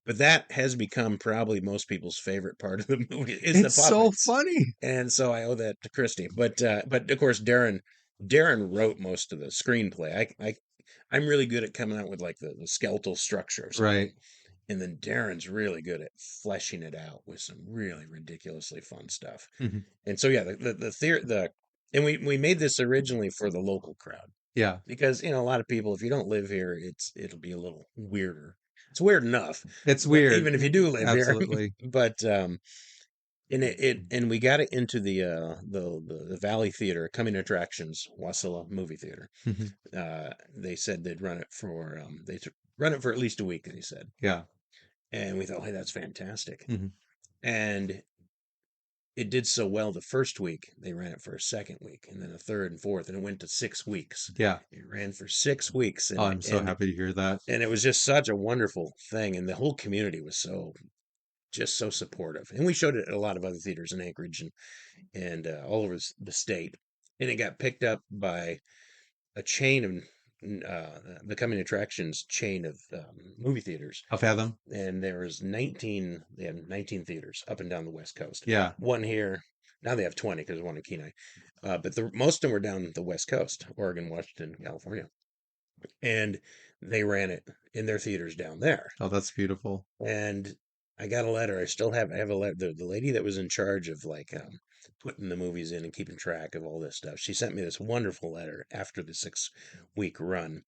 but that has become probably most people's favorite part of the movie is the It's so puppets. funny. And so I owe that to Christy. But of course Darren wrote most of the screenplay. I'm really good at coming out with like the skeletal structure of something. Right. And then Darren's really good at fleshing it out with some really ridiculously fun stuff. Mhm. And so yeah, the theory the and we made this originally for the local crowd Yeah. because a lot of people, if you don't live here, it'll be a little weirder. It's weird enough, It's but weird. even if you do live here, Absolutely. but and we got it into the Valley Theater, Coming Attractions, Wasilla Movie Theater. Mhm. They said they'd run it for run it for at least a week. They said, Yeah. and we thought, hey, that's fantastic. Mhm. And it did so well the first week, they ran it for a second week, and then a third and fourth, and it went to 6 weeks. Yeah. It ran for 6 weeks, Oh, and I'm so happy to hear that. it was just such a wonderful thing, and the whole community was just so supportive. And we showed it at a lot of other theaters in Anchorage and all over the state, and it got picked up by a chain of the Coming Attractions chain of movie theaters, I'll fathom. and there was 19. They had 19 theaters up and down the West Coast. Yeah. One here. Now they have 20 because there's one in Kenai. But most of them were down the West Coast, Oregon, Washington, California. And they ran it in their theaters down there. Oh, that's beautiful. And I got a letter. I have a letter. The lady that was in charge of like putting the movies in and keeping track of all this stuff, she sent me this wonderful letter after the 6 week run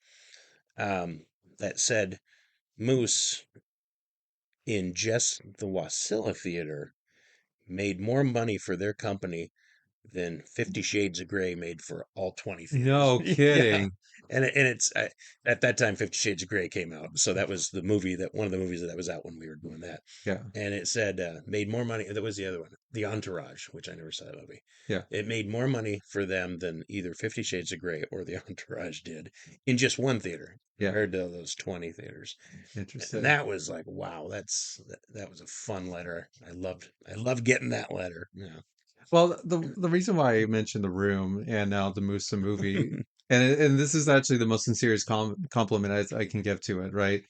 that said Moose in just the Wasilla Theater made more money for their company then 50 Shades of Grey made for all 20 theaters. No Yeah. kidding. At that time 50 Shades of Grey came out. So that was the movie that one of the movies that was out when we were doing that. Yeah. And it said made more money. That was the other one, The Entourage, which I never saw that movie. Yeah. It made more money for them than either 50 Shades of Grey or The Entourage did in just one theater Yeah. compared to those 20 theaters. And Interesting. that was like, wow, that was a fun letter. I loved getting that letter. Yeah. Well, the reason why I mentioned The Room and now the Musa movie, and this is actually the most sincere compliment I can give to it, right?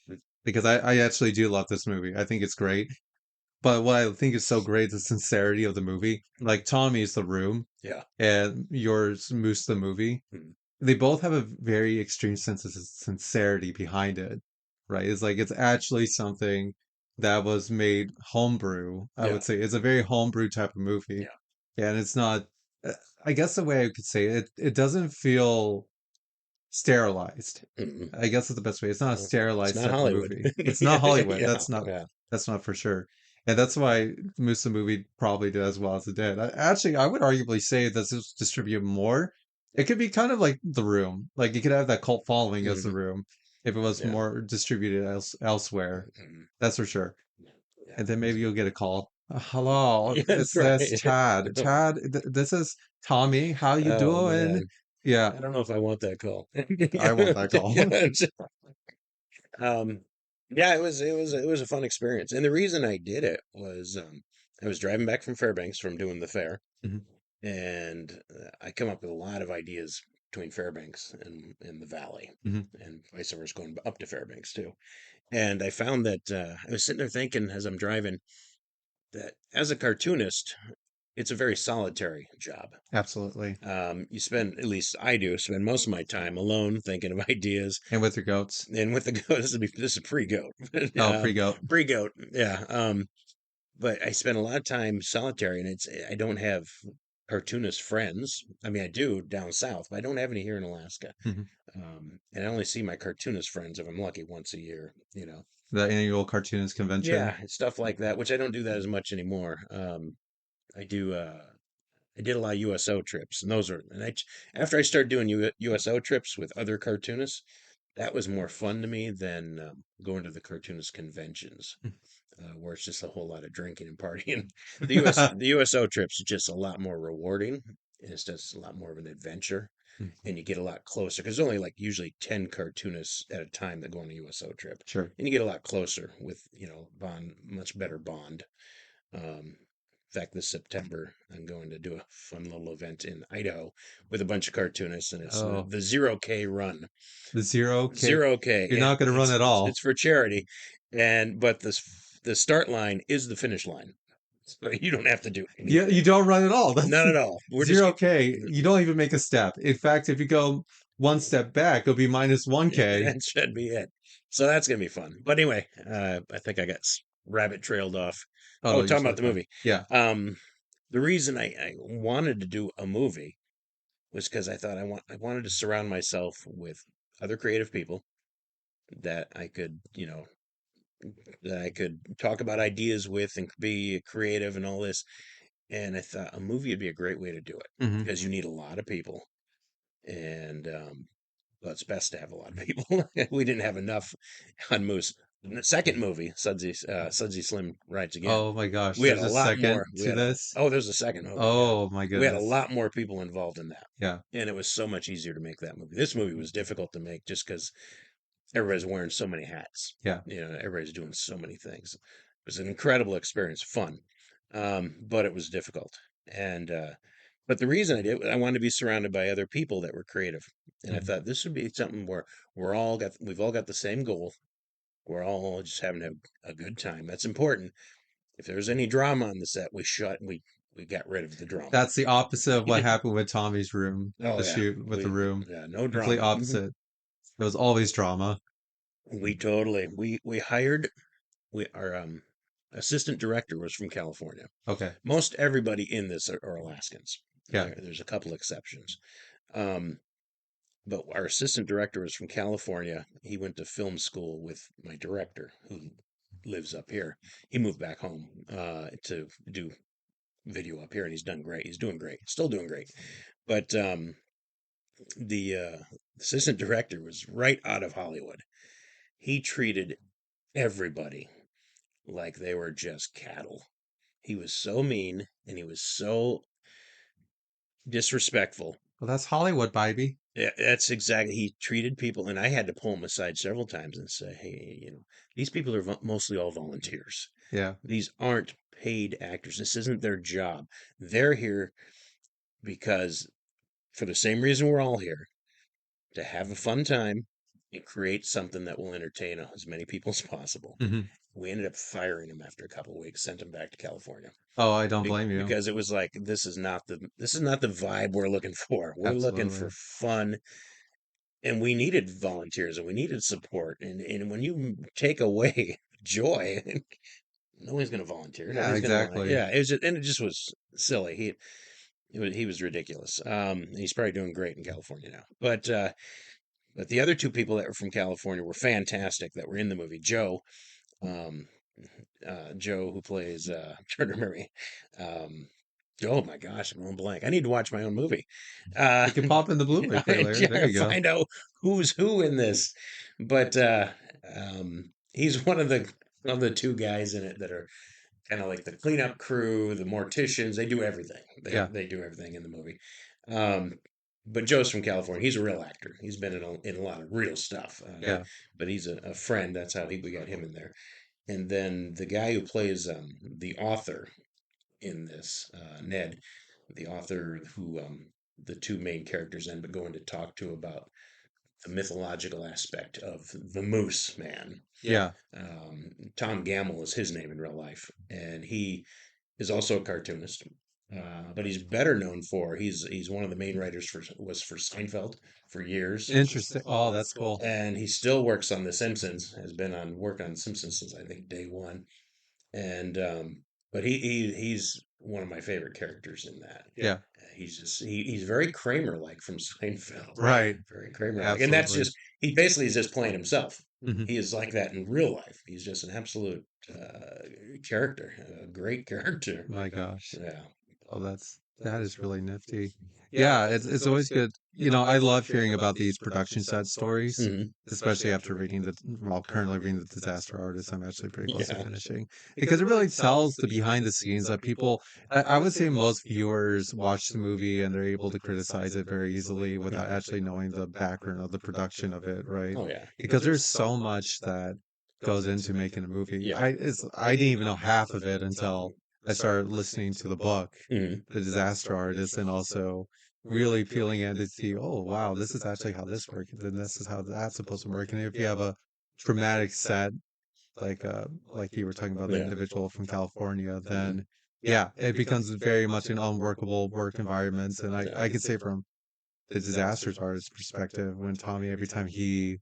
Because I actually do love this movie. I think it's great. But what I think is so great is the sincerity of the movie. Like Tommy's The Room Yeah. and yours Moose the movie. Mm. They both have a very extreme sense of sincerity behind it, right? It's like it's actually something that was made homebrew. I Yeah. would say it's a very homebrew type of movie, Yeah. and it's not. uh, I guess the way I could say it, it doesn't feel sterilized. Mm-mm. I guess that's the best way. It's not a No, it's sterilized not type of Hollywood. movie. It's not Hollywood. Yeah. Yeah. That's not for sure. And that's why Musa movie probably did as well as it did. Actually, I would arguably say that this is distributed more. It could be kind of like The Room. Like it could have that cult following as The Hmm. Room if it was Yeah. more distributed elsewhere. Mhm. That's for sure. Yeah. And then maybe you'll get a call. Hello, Yeah. is this Right. Chad? Chad, this is Tommy. How you Oh doing? man. Yeah, I don't know if I want that call. I want that call. Um, yeah, it was a fun experience. And the reason I did it was I was driving back from Fairbanks from doing the fair, Mhm, and I come up with a lot of ideas between Fairbanks and the valley, mhm. and vice versa, going up to Fairbanks too. And I found that I was sitting there thinking as I'm driving that as a cartoonist, it's a very solitary job. Absolutely. You spend, at least I do, spend most of my time alone thinking of ideas. And with your goats. And with the goat, this is pre-goat, Oh, pre-goat. pre-goat, yeah. But I spend a lot of time solitary, and I don't have cartoonist friends. I mean, I do down south, but I don't have any here in Alaska. Mhm. And I only see my cartoonist friends if I'm lucky once a year, you know. The annual cartoonist convention. Yeah, stuff like that, which I don't do that as much anymore. I do. I did a lot of USO trips, and those are. After I started doing USO trips with other cartoonists, that was more fun to me than going to the cartoonist conventions, where it's just a whole lot of drinking and partying. The USO trips are just a lot more rewarding, and it's just a lot more of an adventure, Mhm. and you get a lot closer because there's only like usually 10 cartoonists at a time that go on a USO trip, Sure. and you get a lot closer with much better bond. In fact, this September, I'm going to do a fun little event in Idaho with a bunch of cartoonists, and it's the, Oh, the 0K run. the 0K. 0K, You're yeah, not going to run it's at it's all. it's for charity, but the start line is the finish line, so you don't have to do Yeah, you anything, don't run at all. That's none at all. We're just 0K. You don't even make a step. In fact, if you go one step back, it'll be minus 1K. that should be it. So that's gonna be fun. But anyway, I think I got rabbit trailed off. Oh, no, Oh, you're talking about totally the fine. movie. Yeah. Um, the reason I wanted to do a movie was because I thought I wanted to surround myself with other creative people that I could, that I could talk about ideas with and be creative and all this. And I thought a movie would be a great way to do it Hmm. because you need a lot of people, and well, it's best to have a lot of people. We didn't have enough on Moose. In the second movie, Sudsy Slim Rides Again, Oh my gosh, we had there's a a lot second more. to this. There's a second movie, yeah. Oh my We had a goodness. lot more people involved in that, Yeah. and it was so much easier to make that movie. This movie was difficult to make just because everybody's wearing so many hats. Yeah. Everybody's doing so many things. It was an incredible experience, fun, but it was difficult. And but the reason I wanted to be surrounded by other people that were creative, and I Mhm. thought this would be something where we've all got the same goal. We're all just having a good time. That's important. If there's any drama on the set, we got rid of the drama. That's the opposite of what happened with Tommy's room, Oh the yeah, shoot with the we room. yeah, no Complete drama. opposite. There was always drama. We totally we hired our assistant director was from California. Okay. Most everybody in this are Alaskans. Yeah. There's a couple exceptions. Um, but our assistant director was from California. He went to film school with my director, who lives up here. He moved back home to do video up here, and he's done great. He's doing great, still doing great. But the assistant director was right out of Hollywood. He treated everybody like they were just cattle. He was so mean and he was so disrespectful. Well, that's Hollywood, baby. Yeah, that's exactly. He treated people, and I had to pull him aside several times and say, "Hey, these people are mostly all volunteers. Yeah. These aren't paid actors. This isn't their job. They're here because, for the same reason we're all here, to have a fun time and create something that will entertain as many people as possible." Hmm. We ended up firing him after a couple of weeks, sent him back to California Oh, I don't blame you. because it was like this is not the vibe we're looking for. We're looking for Absolutely. fun, and we needed volunteers and we needed support. And when you take away joy, nobody's going to volunteer. Yeah, Nobody's going to want to. exactly. Yeah, it was and it just was silly. He was ridiculous. He's probably doing great in California now. But the other two people that were from California were fantastic. That were in the movie. Um, Joe, who plays, I'm trying to remember. Um, oh my gosh, I'm going blank. I need to watch my own movie. You can pop in the Blu-ray trailer. There Yeah, you go. find out who's who in this. But he's one of the two guys in it that are kind of like the cleanup crew, the morticians. They do everything. They Yeah. they do everything in the movie. Um, but Joe's from California. He's a real actor. He's been in a lot of real stuff. Yeah. But he's a friend. That's how we got him in there. And then the guy who plays the author in this, Ned, the author who the two main characters end up going to talk to about the mythological aspect of the Moose Man. Yeah. Tom Gamble is his name in real life, and he is also a cartoonist. But he's better known for he's one of the main writers for Seinfeld for years, Interesting. Oh, that's cool. and he still works on The Simpsons. Has been on work on Simpsons since I think day one, and but he's one of my favorite characters in that. Yeah. He's very Kramer like from Seinfeld, Right. very Kramer like, and that's Absolutely. just he basically is just playing himself. Hmm. He is like that in real life. He's just an absolute character, a great character. My gosh. Yeah. Oh, that is really nifty. Yeah, it's always good. I love hearing about these production set stories, Hmm. especially after currently reading The Disaster Artist. I'm actually pretty close to Yeah. finishing because it really tells the behind the scenes that people. I would say most viewers watch the movie and they're able to criticize it very easily without actually knowing the background of the production of it, right? Oh yeah. Because there's so much that goes into making a movie. Yeah. I didn't even know half of it until I started listening to the book, Hmm. The Disaster Artist, and also really peeling in to see, oh wow, this is actually how this works, and then this is how that's supposed to work. And if you have a dramatic set, like you were talking about the Yeah. individual from California, then yeah, it becomes very much an unworkable work environment. And I Yeah. could say from the Disaster Artist perspective, when Tommy every time he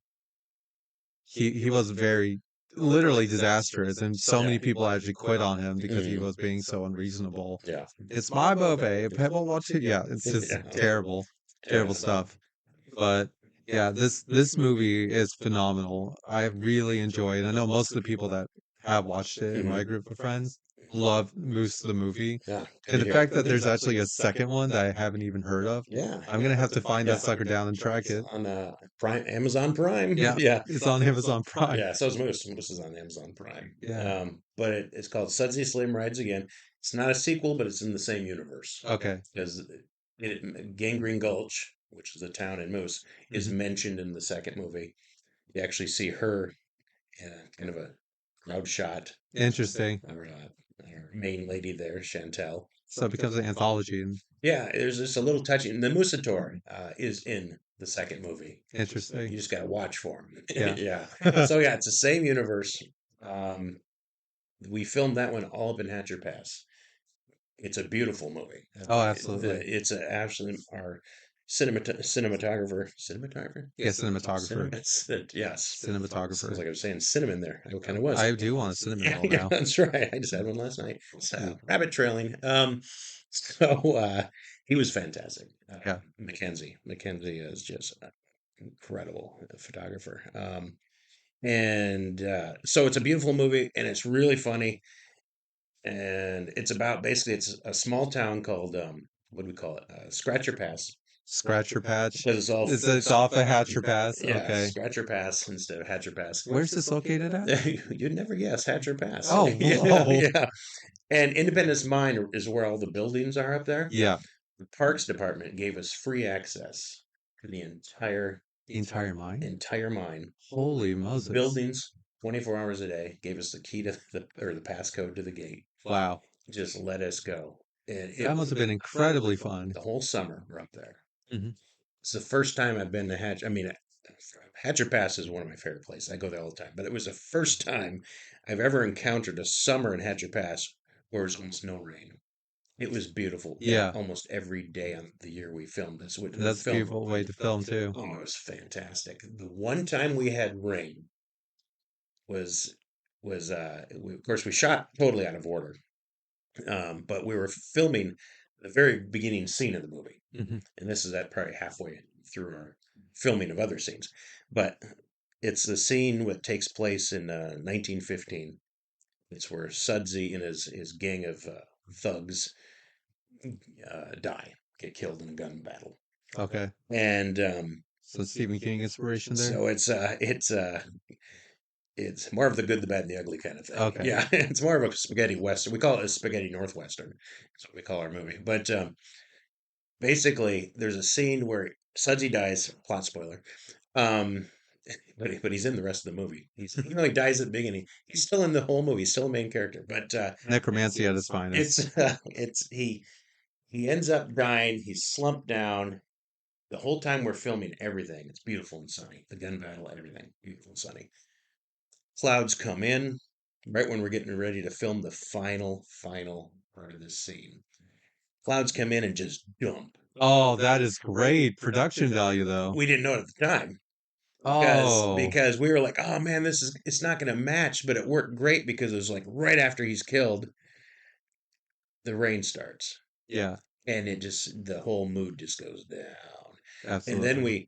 was very literally disastrous, and so many people actually quit on him because he Hmm. was being so unreasonable. Yeah. It's my movie. People watch it. Yeah, it's just Yeah. terrible, terrible Yeah. stuff. But yeah, this movie is phenomenal. I really enjoy it. I know most of the people that have watched it in Hmm. my group of friends love Moose the movie. Yeah. Good And to the hear. fact that there's actually a second one that I haven't even heard of, Yeah. I'm gonna have to find Yeah. that sucker down and track It's it. on Prime, Amazon Prime. Yeah, Yeah. it's on Amazon Prime. Yeah. So is Moose. Moose is on Amazon Prime. Yeah. But it's called Sudsy Slim Rides Again. It's not a sequel, but it's in the same universe Okay. because Gangrene Gulch, which is a town in Moose, is Mhm. mentioned in the second movie. You actually see her in kind of a crowd shot. Interesting. Our main lady there, Chantel. So it becomes an anthology and Yeah, there's just a little touching. The Musator is in the second movie. interesting. You just got to watch for him. Yeah. Yeah. So yeah, it's the same universe. Um, we filmed that one all up in Hatcher Pass. It's a beautiful movie. Oh, absolutely. It's a absolute our cinematographer. Yeah, cinematographer. Yes. Sounds Cinematographer. like I was saying cinnamon there. I kind of was. I do want a cinnamon Yeah, roll yeah, now. that's right. I just had one last night. So rabbit trailing. So he was fantastic. Yeah. Mackenzie is just an incredible photographer. And so it's a beautiful movie, and it's really funny. and it's about basically it's a small town called what do we call it? Scratcher Pass, Scratcher Patch. because it's all It's off a Hatcher Pass. yeah, Okay. Scratcher Pass instead of Hatcher Pass. Where's this located at? You'd never guess Hatcher Pass. Oh, Yeah, whoa. yeah. And Independence Mine is where all the buildings are up there. Yeah. The Parks Department gave us free access to the The entire mine? entire mine, Holy Moses. buildings, 24 hours a day. Gave us the key to the passcode to the gate. Wow. Just let us go, and That must have been incredibly fun. the whole summer we're up there. Hmm. It's the first time I've been to Hatch. I mean, Hatcher Pass is one of my favorite places. I go there all the time. But it was the first time I've ever encountered a summer in Hatcher Pass where there's almost no rain. It was beautiful Yeah. almost every day on the year we filmed this. We That's a filmed. beautiful way to film too. Oh, it was fantastic. The one time we had rain was of course we shot totally out of order, but we were filming the very beginning scene of the movie, Hmm. and this is at probably halfway through our filming of other scenes, but it's the scene that takes place in 1915. It's where Sudsy and his gang of thugs get killed in a gun battle, Okay. and So Stephen King inspiration there? so it's more of the good, the bad, and the ugly kind of thing. Okay. Yeah, it's more of a spaghetti western. We call it a spaghetti northwestern. That's what we call our movie. But basically, there's a scene where Sudsy dies. Plot spoiler. Um, but he's in the rest of the movie. He only dies at the beginning. He's still in the whole movie. He's still a main character. But Necromancy at its finest. it's he ends up dying. He's slumped down. The whole time we're filming everything, it's beautiful and sunny. The gun battle, everything, beautiful and sunny. Clouds come in right when we're getting ready to film the final part of this scene. Clouds come in and just dump. Oh, that is great production value though. We didn't know it at the time Oh, because we were like, oh man, it's not going to match, but it worked great because it was like right after he's killed, the rain starts, yeah, and it just the whole mood just goes down. And absolutely.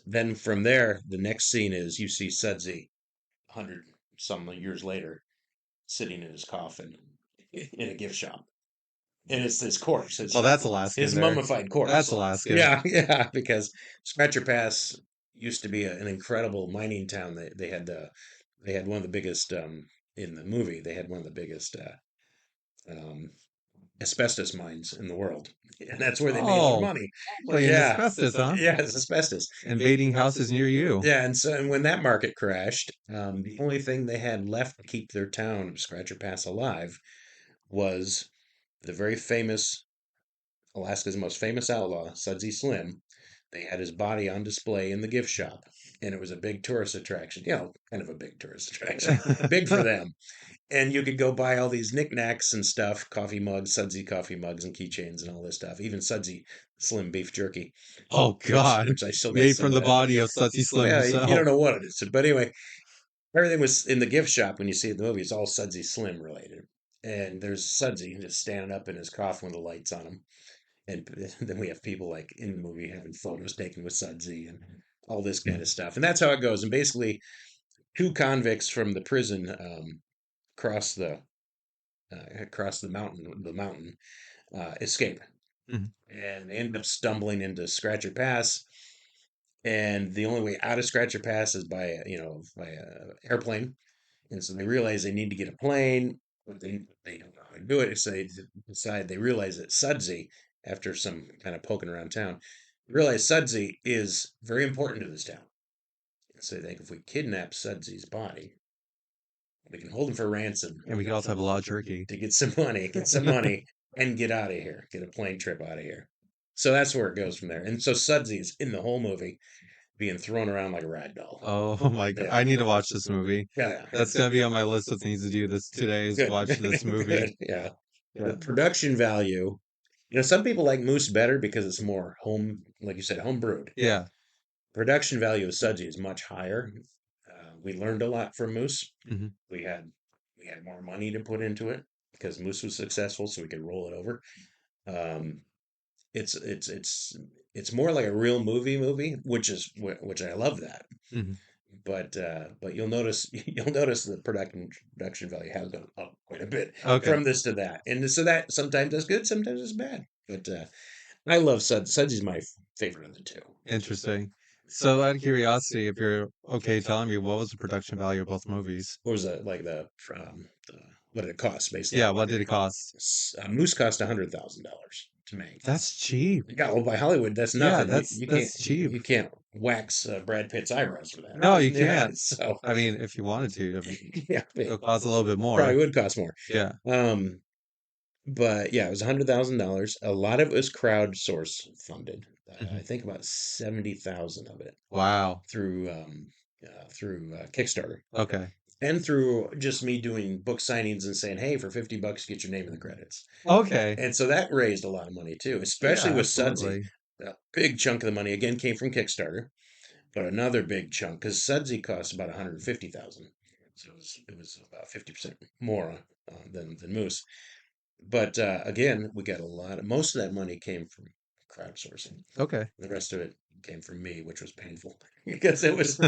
then from there, the next scene is you see Sudsy 100 some years later sitting in his coffin in a gift shop. And it's this corpse. It's Well, that's his Alaskan there. mummified That's corpse. Alaskan. Yeah, yeah, because Scratcher Pass used to be an incredible mining town. They had one of the biggest in the movie. They had one of the biggest um, asbestos mines in the world, and that's where they made their Oh, money. playing Yeah, asbestos, huh? yeah, it's asbestos. Invading houses near you. Yeah, and when that market crashed, the only thing they had left to keep their town, Scratcher Pass, alive was the very famous Alaska's most famous outlaw, Sudsy Slim. They had his body on display in the gift shop, and it was a big tourist attraction. Kind of a big tourist attraction, big for them. And you could go buy all these knickknacks and stuff, coffee mugs, Sudsy coffee mugs, and keychains, and all this stuff. Even Sudsy Slim beef jerky, Oh God, which I still got made some from of the that. body of Sutsy Slim Yeah, you himself. don't know what it is, but anyway, everything was in the gift shop when you see the movie. It's all Sudsy Slim related. And there's Sudsy just standing up in his coffin with the lights on him. And then we have people like in the movie having photos taken with Sudsy and all this kind of stuff. And that's how it goes. And basically, two convicts from the prison cross the mountain escape. Mhm. And they end up stumbling into Scratcher Pass. And the only way out of Scratcher Pass is by a airplane. And so they realize they need to get a plane, but they don't know how to do it. So they realize that Sudsy, after some kind of poking around town, realize Sudsy is very important to this town. And so they think if we kidnap Sudsy's body, we can hold him for ransom And we could also have a lot of jerky. to get some money, and get out of here, get a plane trip out of here. So that's where it goes from there. And so Sudsy is in the whole movie being thrown around like a rag doll. Oh my God, Yeah, I need to watch this movie. yeah, That's gonna be on my list of things to do this today is good, watch this movie. good, yeah. Yeah. The production value, some people like Moose better because it's more home, like you said, home brewed. Yeah. Production value of Sudsy is much higher. We learned a lot from Moose. Hmm. We had we had more money to put into it because Moose was successful, so we could roll it over. Um, it's more like a real movie, which I love that. Hmm. But you'll notice the production value has gone up quite a bit Okay, from this to that, and so that sometimes that's good, sometimes it's bad. But I love Suds. Suds is my favorite of the two. interesting. So, out of curiosity, if you're okay telling me, what was the production value of both movies? What was that like the what did it cost Yeah, basically? what did it cost? Moose cost $100,000 to make. That's cheap. Yeah, well, by Hollywood, that's Yeah, nothing. You can't that's cheap. you can't wax Brad Pitt's eyebrows for that. No, you Yeah, can't. so I mean, if you wanted to, I mean, yeah, it'll cost a little bit probably more. would cost more. Yeah. Um, but yeah, it was $100,000. A lot of it was crowdsource funded. I Mhm. think about 70,000 of it Wow. through Kickstarter Okay. and through just me doing book signings and saying, "Hey, for $50, get your name in the credits." Okay. And so that raised a lot of money too, Yeah, especially with Sudsy. absolutely. A big chunk of the money again came from Kickstarter, but another big chunk because Sudsy cost about 150,000, so it was about 50% more than Moose. But again, we got a lot. Most of that money came from crowdsourcing. Okay. The rest of it came from me, which was painful because it was.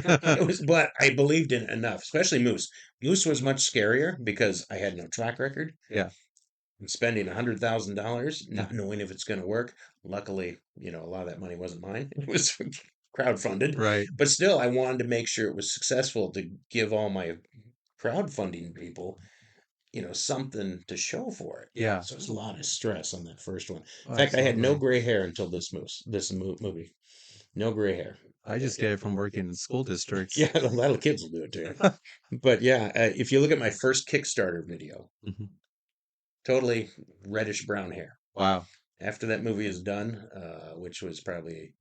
But I believed in it enough, especially Moose. Moose was much scarier because I had no track record Yeah. and spending $100,000 not Mhm. knowing if it's going to work. Luckily, a lot of that money wasn't mine. It was crowdfunded, Right. but still, I wanted to make sure it was successful to give all my crowdfunding people, something to show for it. Yeah. So it's a lot of stress on that first one. Oh, In fact, I had no absolutely. gray hair until this movie. No gray hair. I just get it from working in school districts. Yeah, a lot of kids will do it to you. But yeah, if you look at my first Kickstarter video, Mhm. totally reddish brown hair. Wow. After that movie is done, which was probably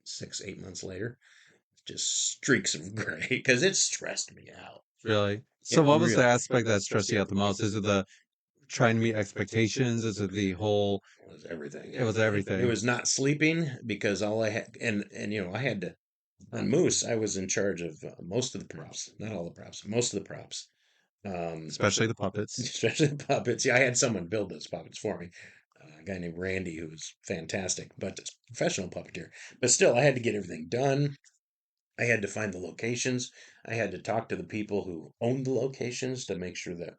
6, 8 months later, just streaks of gray because it stressed me out. Really? So It what was the really aspect that stressed you out the most? Is it the trying to meet expectations? Is it the whole was everything. it was It everything. was not sleeping because all I had, and I had to on Moose. I was in charge of most of the props, not all the props, most of the props. Especially the puppets. Especially the puppets. Yeah, I had someone build those puppets for me. A guy named Randy who was fantastic, but it's a professional puppeteer. But still, I had to get everything done. I had to find the locations. I had to talk to the people who owned the locations to make sure that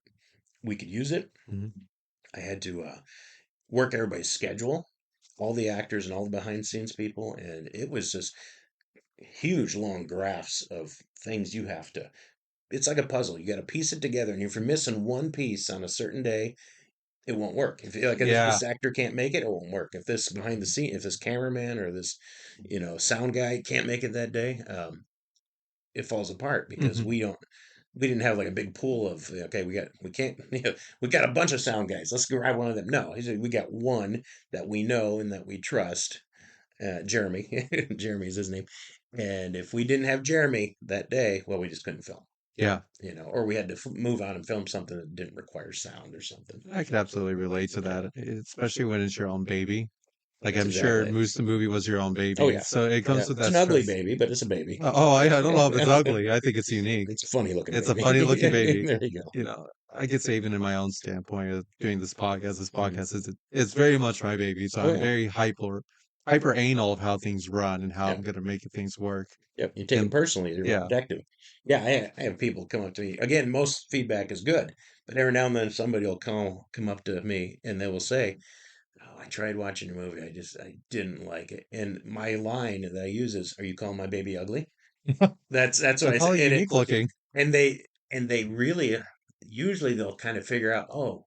we could use it. Mhm. I had to work everybody's schedule, all the actors and all the behind scenes people, and it was just huge long graphs of things you have to. It's like a puzzle. You got to piece it together, and if you're missing one piece on a certain day, it won't work. If Yeah. this actor can't make it, it won't work. If this behind the scene, if this cameraman or this, sound guy can't make it that day, it falls apart because Mhm. we didn't have like a big pool of okay, we can't we got a bunch of sound guys. Let's grab one of them. No, he said we got one that we know and that we trust. Jeremy, Jeremy is his name. And if we didn't have Jeremy that day, well, we just couldn't film. Yeah. Or we had to move on and film something that didn't require sound or something. I could absolutely relate to Yeah, that, especially when it's your own baby. Like that's I'm sure exactly it. Moose the movie was your own Oh baby, yeah, so it yeah. comes with It's that an ugly stress. baby, but it's a baby. Oh, I don't know if it's ugly. I think it's unique. It's a funny looking It's a funny looking baby. baby. There you go. You know, I could say even in my own standpoint of doing this podcast is it's very much my baby. So Oh I'm yeah, very hyper anal of how things run and how yeah. I'm gonna make things work. Yep, you take it And personally. You're yeah, protective. Yeah, I have people come up to me. Again, most feedback is good, but every now and then somebody will come up to me and they will say, "Oh, I tried watching your movie. I didn't like it." And my line that I use is, "Are you calling my baby ugly?" That's what they're I say. probably And it unique looking. and they really usually they'll kind of figure out, oh,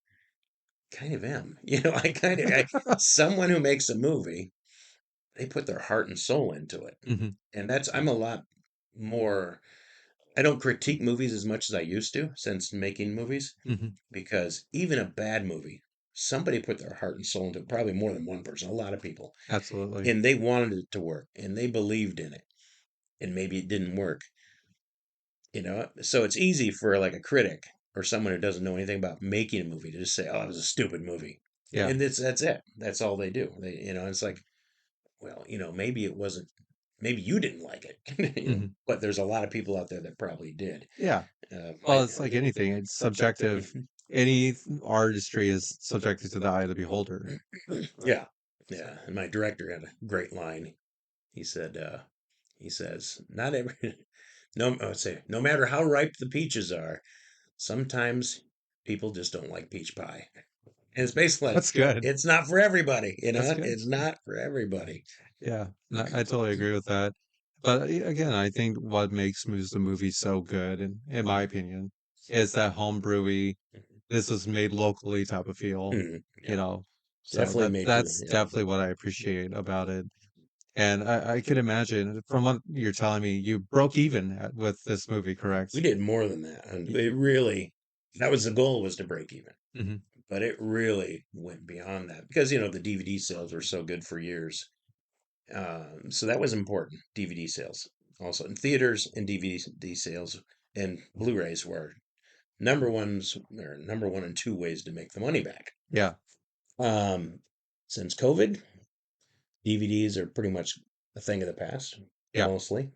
kind of am. Someone who makes a movie, they put their heart and soul into it, Hmm. and I'm a lot more. I don't critique movies as much as I used to since making movies Hmm. because even a bad movie, somebody put their heart and soul into it, probably more than one person, a lot of people, Absolutely. and they wanted it to work and they believed in it, and maybe it didn't work, So it's easy for like a critic or someone who doesn't know anything about making a movie to just say, "Oh, it was a stupid movie," Yeah. and that's it. That's all they do. It's like, well, maybe it wasn't. Maybe you didn't like it, Hmm. but there's a lot of people out there that probably did. Yeah. Well, My it's like anything. It's subjective. Mhm. Any artistry is subjected to the eye of the beholder. Yeah, yeah. And my director had a great line. He said, he says, "Not every no, I would say, no matter how ripe the peaches are, sometimes People just don't like peach pie. And it's basically like, That's good. it's not for everybody, That's good. It's not for everybody. Yeah, no, I totally agree with that. But again, I think what makes the movie so good, in my opinion, is that home brewy, this was made locally type of feel, you Yeah, know. So definitely made for the, that's definitely what I appreciate about it. And I can imagine from what you're telling me, you broke even with this movie, we correct? did more than that. And Y- it really, that was the goal, was to break even. mhm. But it really went beyond that because, the DVD sales were so good for years. So that was important. DVD sales also in theaters, and DVD sales and Blu-rays were number one and two ways to make the money back. Yeah, Um, since COVID, DVDs are pretty much a thing of the past, yeah. mostly.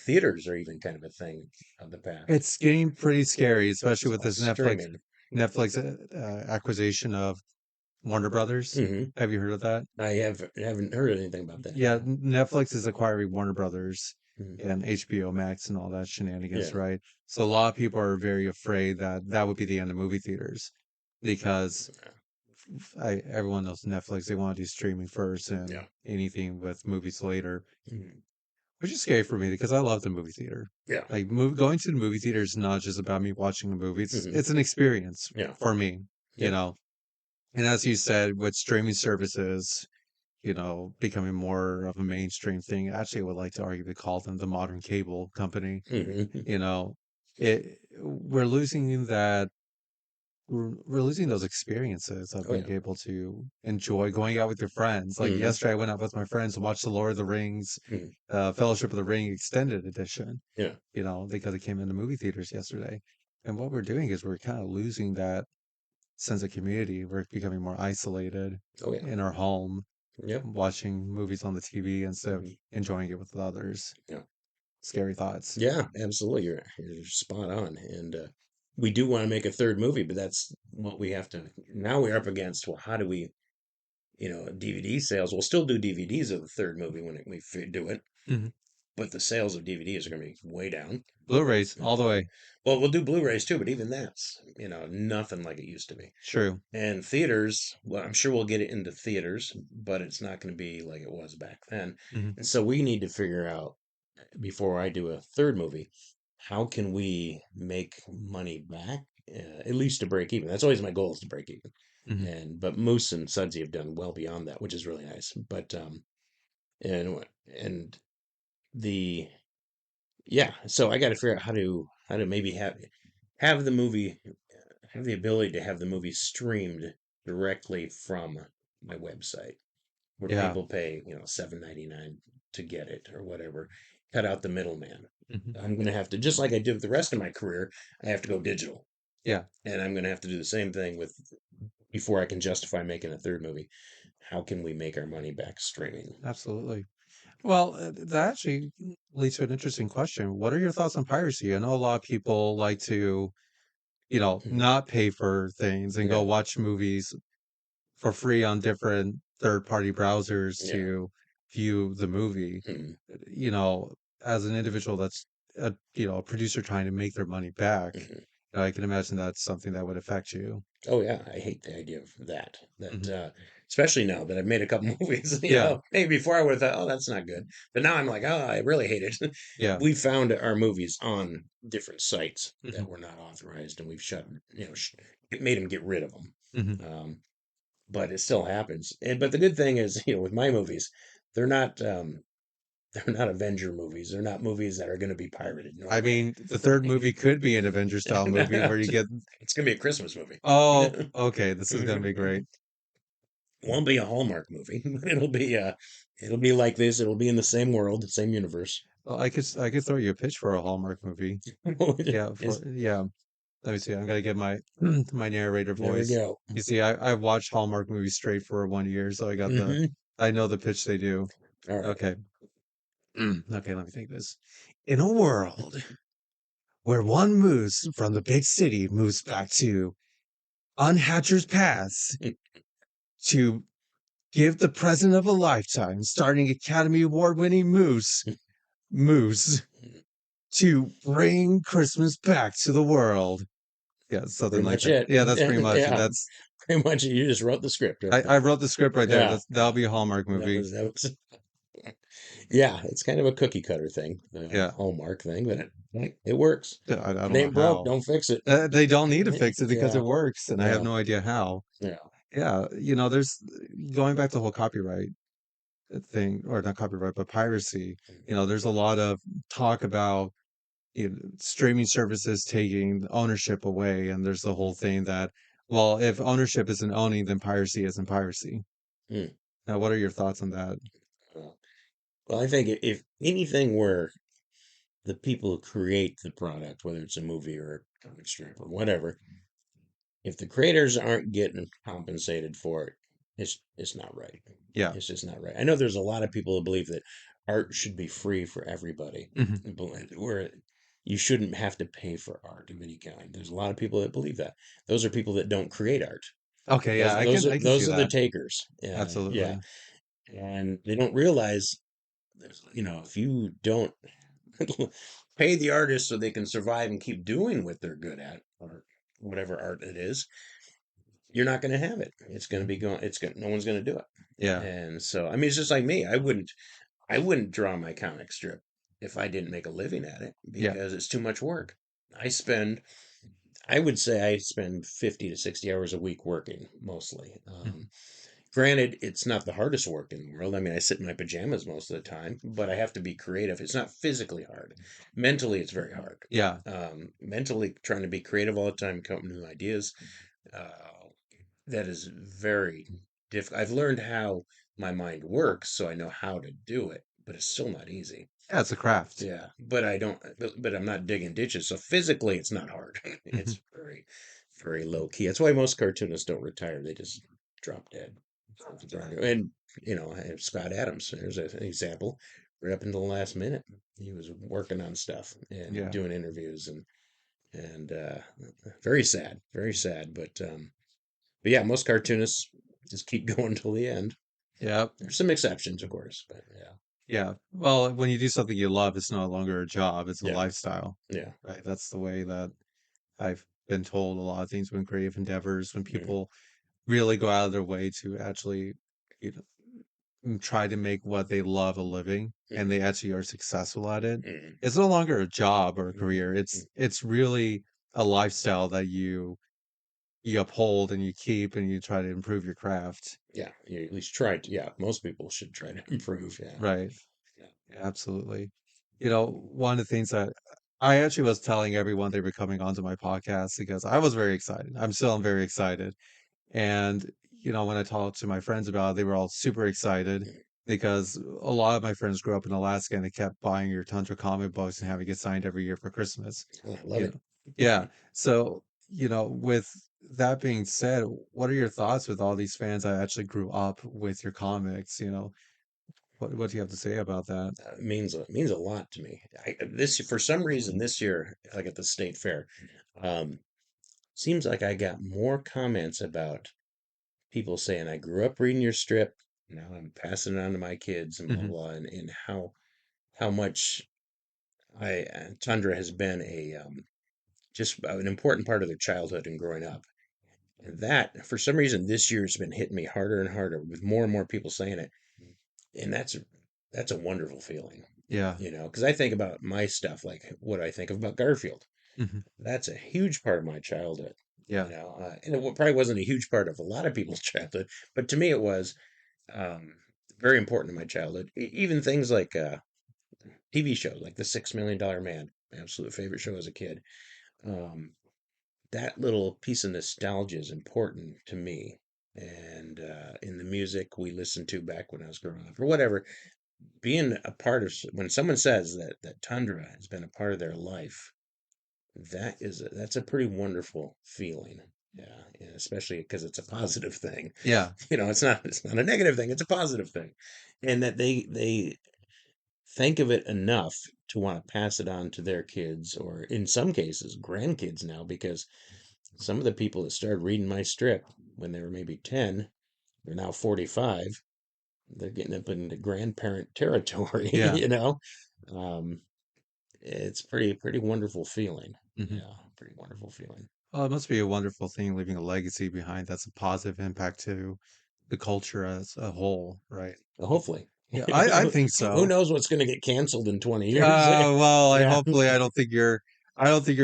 Theaters are even kind of a thing of the past. It's getting pretty scary, It's especially with all this streaming. Netflix acquisition of Warner Brothers. Hmm. Have you heard of that? Haven't heard anything about that. Yeah, No. Netflix is acquiring Warner Brothers Mhm. and HBO Max and all that shenanigans, Yeah. right? So a lot of people are very afraid that that would be the end of movie theaters because everyone knows Netflix, they want to do streaming first and Yeah. anything with movies later, Mhm. which is scary for me because I love the movie theater. Yeah. Like going to the movie theater is not just about me watching a movie. Hmm. It's an experience Yeah. for me, you Yep. know. And as you said, with streaming services, becoming more of a mainstream thing. Actually, I would like to argue call them the modern cable company. Hmm. You know, we're losing that. We're losing those experiences of Oh being yeah. able to enjoy going out with your friends. Like Hmm. yesterday, I went out with my friends to watch the Lord of the Rings, Hmm. Fellowship of the Ring extended edition. Yeah. Because it came into movie theaters yesterday. And what we're doing is we're kind of losing that sense of community. We're becoming more isolated Oh yeah. in our home, Yep. watching movies on the TV instead of Hmm. enjoying it with others. Yeah. Scary thoughts. Yeah. Absolutely. You're spot on. And we do want to make a third movie, but that's what we have to. Now we're up against. Well, how do we? DVD sales. We'll still do DVDs of the third movie when we do it, Mhm. but the sales of DVDs are going to be way down. Blu-rays all the way. Well, we'll do Blu-rays too, but even that's nothing like it used to be. True. And theaters, well, I'm sure we'll get it into theaters, but it's not going to be like it was back then. Mhm. And so we need to figure out, before I do a third movie, how can we make money back, at least to break even. That's always my goal, is to break even. Mhm. But Moose and Sudsy have done well beyond that, which is really nice. But and the yeah, so I got to figure out how to maybe have the movie, have the ability to have the movie streamed directly from my website, where Yeah. people pay, $7.99 to get it or whatever. Cut out the middleman. Mhm. I'm gonna have to, just like I did with the rest of my career, I have to go digital, Yeah, and I'm gonna have to do the same thing with, before I can justify making a third movie. How can we make our money back streaming? absolutely. Well, that actually leads to an interesting question. What are your thoughts on piracy? I know a lot of people like to, Mhm. not pay for things and go Yeah, watch movies for free on different third-party browsers yeah. to view the movie. Mhm. You know, as an individual that's a producer trying to make their money back, Mhm. I can imagine that's something that would affect you. Oh yeah, I hate the idea of that. Mhm. Especially now that I've made a couple movies. Yeah, Maybe before I would have thought, oh, that's not good, but now I'm like, oh, I really hate it. yeah. We found our movies on different sites that Mhm. were not authorized, and we've made them get rid of them. Mhm. Um, but it still happens. But the good thing is, with my movies, they're not they're not Avenger movies. They're not movies that are going to be pirated I normally. mean, the third movie could be an Avenger style movie where you get, It's going to be a Christmas movie. oh, okay, this is gonna be great. Won't be a Hallmark movie. It'll be like this. It'll be in the same world, the same universe. Well, I could throw you a pitch for a Hallmark movie. Yeah, Is yeah. Let me see. I'm gonna get my my narrator There we voice. go. You see, I've watched Hallmark movies straight for 1 year, so Hmm. I know the pitch they do. All right. Okay. Okay, let me think this. In a world where one moose from the big city moves back to Unhatcher's Pass to give the present of a lifetime, starting Academy Award winning Moose to bring Christmas back to the world. Yeah, something Pretty like much that. it. Yeah, that's pretty much it. Yeah, That's pretty much it. You just wrote the script right I there. wrote the script right there. Yeah, That'll yeah. be a Hallmark That movie. was that was. Yeah, it's kind of a cookie cutter thing, Yeah. Hallmark thing, but it works. Yeah, I If it don't know ain't broke, how. don't fix it. They don't need to fix it because Yeah, it works, and I have yeah, no idea how. yeah. Yeah, there's going back to the whole copyright thing, or not copyright, but piracy. There's a lot of talk about streaming services taking ownership away, and there's the whole thing that, well, if ownership isn't owning, then piracy isn't piracy. Hmm. Now, what are your thoughts on that? Well, I think if anything where the people who create the product, whether it's a movie or a comic strip or whatever, if the creators aren't getting compensated for it, it's not right. Yeah. It's just not right. I know there's a lot of people who believe that art should be free for everybody, Hmm. where you shouldn't have to pay for art of any kind. There's a lot of people that believe that. Those are people that don't create art. Okay, yeah, Those those are I can see those are the that. takers. Yeah, yeah, Absolutely. and they don't realize, if you don't pay the artist so they can survive and keep doing what they're good at, or whatever art it is, you're not going to have it. It's going to be going. No one's going to do it. Yeah. And so, I mean, it's just like me. I wouldn't draw my comic strip if I didn't make a living at it Yeah. because it's too much work. I spend, I would say, I spend 50 to 60 hours a week working mostly. Mhm. Granted, it's not the hardest work in the world. I mean, I sit in my pajamas most of the time, but I have to be creative. It's not physically hard. Mentally, it's very hard. Yeah. Mentally, trying to be creative all the time, come up with new ideas, uh, that is very difficult. I've learned how my mind works, so I know how to do it, but it's still not easy. Yeah, it's a craft. Yeah, but I don't. But I'm not digging ditches, so physically, it's not hard. Mhm. It's very, very low key. That's why most cartoonists don't retire; they just drop dead. And Scott Adams, there's an example. Right up until the last minute, he was working on stuff and Yeah. doing interviews, and very sad, very sad. But yeah, most cartoonists just keep going till the end. Yeah. There's some exceptions, of course, but yeah, Yeah. Well, when you do something you love, it's no longer a job, it's a yeah, lifestyle, yeah, right? That's the way that I've been told a lot of things when creative endeavors, when mm, people really go out of their way to actually, you know, try to make what they love a living, and mm, they actually are successful at it. mm, It's no longer a job or a mm, career. mm. It's really a lifestyle that you uphold and you keep and you try to improve your craft. Yeah. You at least try to. Yeah, most people should try to improve. Yeah, Right. yeah. Absolutely. One of the things that I actually was telling everyone they were coming onto my podcast because I was very excited. I'm still very excited. And, when I talked to my friends about it, they were all super excited Mm. because a lot of my friends grew up in Alaska and they kept buying your Tundra comic books and having it signed every year for Christmas. I love You it. know, yeah. So, with that being said, what are your thoughts with all these fans that actually grew up with your comics? What do you have to say about that? It means a lot to me. This for some reason this year, like at the state fair, um, seems like I got more comments about people saying I grew up reading your strip. Now I'm passing it on to my kids and blah Hmm. blah, and how much Tundra has been a just an important part of their childhood and growing up. And that, for some reason, this year has been hitting me harder and harder with more and more people saying it, and that's a wonderful feeling, Yeah. because I think about my stuff, like what I think about Garfield. Hmm. That's a huge part of my childhood, Yeah. and it probably wasn't a huge part of a lot of people's childhood, but to me it was um, very important in my childhood. Even things like TV shows like The $6 Million Man, my absolute favorite show as a kid. Um, that little piece of nostalgia is important to me. And in the music we listened to back when I was growing up, or whatever, being a part of when someone says that Tundra has been a part of their life, that's a pretty wonderful feeling. Yeah, and especially because it's a positive thing. Yeah. It's not a negative thing. It's a positive thing, and that they think of it enough to want to pass it on to their kids, or in some cases grandkids now, because some of the people that started reading my strip when they were maybe 10, they're now 45. They're getting up into grandparent territory, Yeah. Um, it's pretty wonderful feeling. Hmm. Yeah, pretty wonderful feeling. Oh, it must be a wonderful thing leaving a legacy behind that's a positive impact to the culture as a whole, right? Hopefully. Yeah, I think Who so. knows what's going to get canceled in 20 years? Well, I Yeah. hopefully I don't think your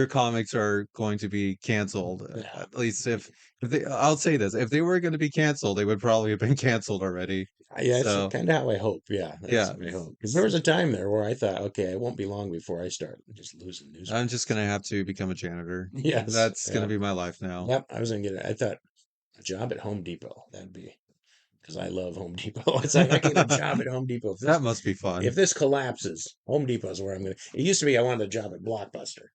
comics are going to be canceled. Yeah. At least if they, I'll say this, if they were going to be canceled, they would probably have been canceled already. Yeah, that's So, kind of how I hope. Yeah, that's yeah, my hope. Because there was a time there where I thought, okay, it won't be long before I start just losing I'm just newspapers. gonna have to become a janitor. Yes. That's gonna Yeah. be my life now. Yep. I was gonna get it. I thought a job at Home Depot. That'd be because I love Home Depot. It's like I get a job at Home Depot. That must be If fun. this collapses, Home Depot's where I'm gonna. It used to be I wanted a job at Blockbuster.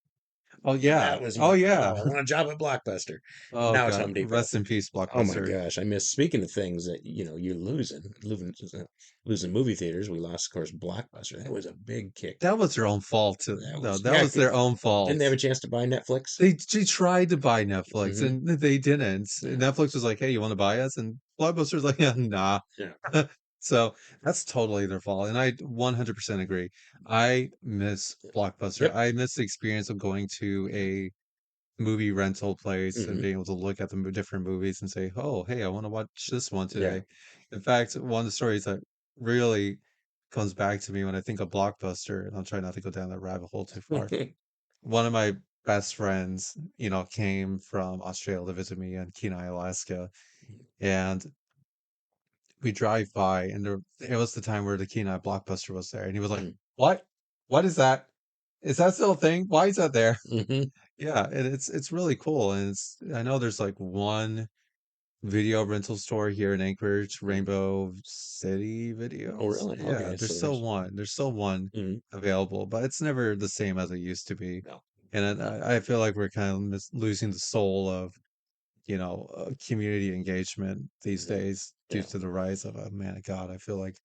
Oh yeah. That was Oh my yeah. oh, I want a job at Blockbuster. Oh Now it's God. Home Depot. Rest in peace, Oh my Blockbuster. gosh, I miss speaking of things that you're losing movie theaters. We lost, of course, Blockbuster. That was a big kick. That was their own fault. That No, was that yeah. was their own Didn't fault. they have a chance to buy Netflix? They tried to buy Netflix Hmm. and they didn't. Yeah, Netflix was like, "Hey, you want to buy us?" And Blockbuster's like, "Yeah, nah." yeah. So that's totally their fault, and I 100% agree. I miss Blockbuster. Yep. I miss the experience of going to a movie rental place and Hmm. being able to look at the different movies and say, "Oh, hey, I want to watch this one Yeah. today." In fact, one of the stories that really comes back to me when I think of Blockbuster, and I'll try not to go down that rabbit hole too far. One of my best friends, came from Australia to visit me in Kenai, Alaska, and we drive by, and it was the time where the Kenai Blockbuster was there, and he was like, "What? What is that? Is that still a thing? Why is that there?" Hmm. Yeah, and it's really cool, and I know there's like one video rental store here in Anchorage, Rainbow City Oh, Videos. really? Yeah, Okay, so there's. there's still one Mhm. available, but it's never the same as it used to be. No. And No. I feel like we're kind of losing the soul of, community engagement these Yeah. days due Yeah. to the rise of, man of God, I feel like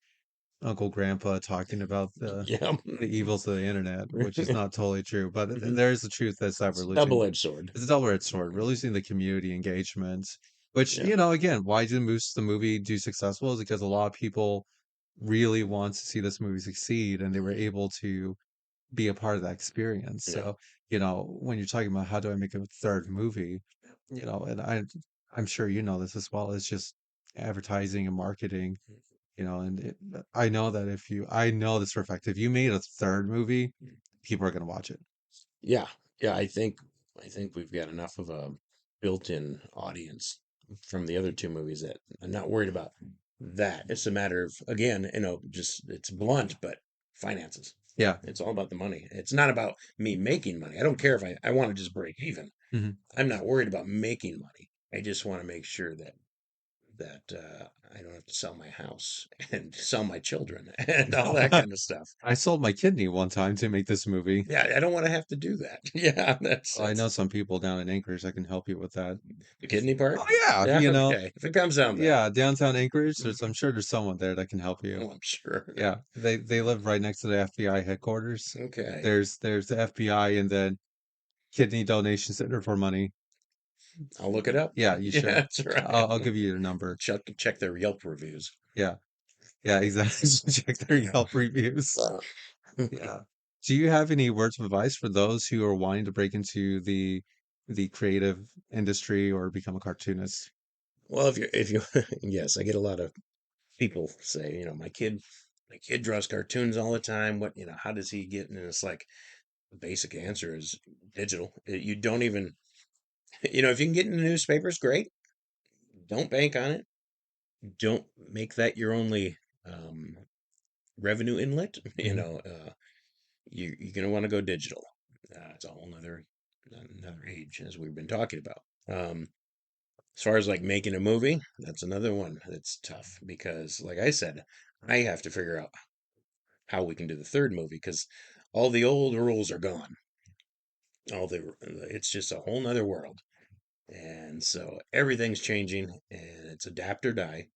Uncle Grandpa talking about Yeah. the evils of the internet, which is not totally true, but Hmm. there is a truth that's that It's we're a losing. double-edged sword. It's a double-edged sword. We're losing the community engagement, which, Yeah. again, why did Moose the movie do successful is because a lot of people really want to see this movie succeed and they were Hmm. able to be a part of that experience. Yeah. So, when you're talking about how do I make a third movie, and I'm sure you know this as well, it's just advertising and marketing, and I know that I know this for a fact, if you made a third movie, people are going to watch it. Yeah. Yeah. I think we've got enough of a built-in audience from the other two movies that I'm not worried about that. It's a matter of again, just it's blunt, but finances. Yeah. It's all about the money. It's not about me making money. I don't care if I want to just break even. Hmm. I'm not worried about making money. I just want to make sure that I don't have to sell my house and sell my children and all that kind of stuff. I sold my kidney one time to make this movie. Yeah, I don't want to have to do that. Yeah, that's I know that's some people down in Anchorage that can help you with that. the kidney part. Oh yeah, Yeah, okay. If it comes down to that, yeah, downtown Anchorage. mhm. I'm sure there's someone there that can help you. Oh, I'm sure. Yeah, they live right next to the FBI headquarters. Okay, There's the FBI and then kidney donation center for money. I'll look it up. Yeah, you Yeah, should. that's right. I'll give you your I'll number. check their Yelp reviews. Yeah, yeah, exactly. Check their Yeah. Yelp reviews. Uh, Yeah. Do you have any words of advice for those who are wanting to break into the creative industry or become a cartoonist? well, if you yes, I get a lot of people say, my kid draws cartoons all the time. How does he get? And it's like the basic answer is digital. You don't even, if you can get into newspapers, great. Don't bank on it. Don't make that your only um, revenue inlet. Mhm. You're gonna want to go digital. It's a whole another age, as we've been talking about. As far as like making a movie, that's another one that's tough because, like I said, I have to figure out how we can do the third movie because all the old rules are gone. It's just a whole nother world, and so everything's changing, and it's adapt or die.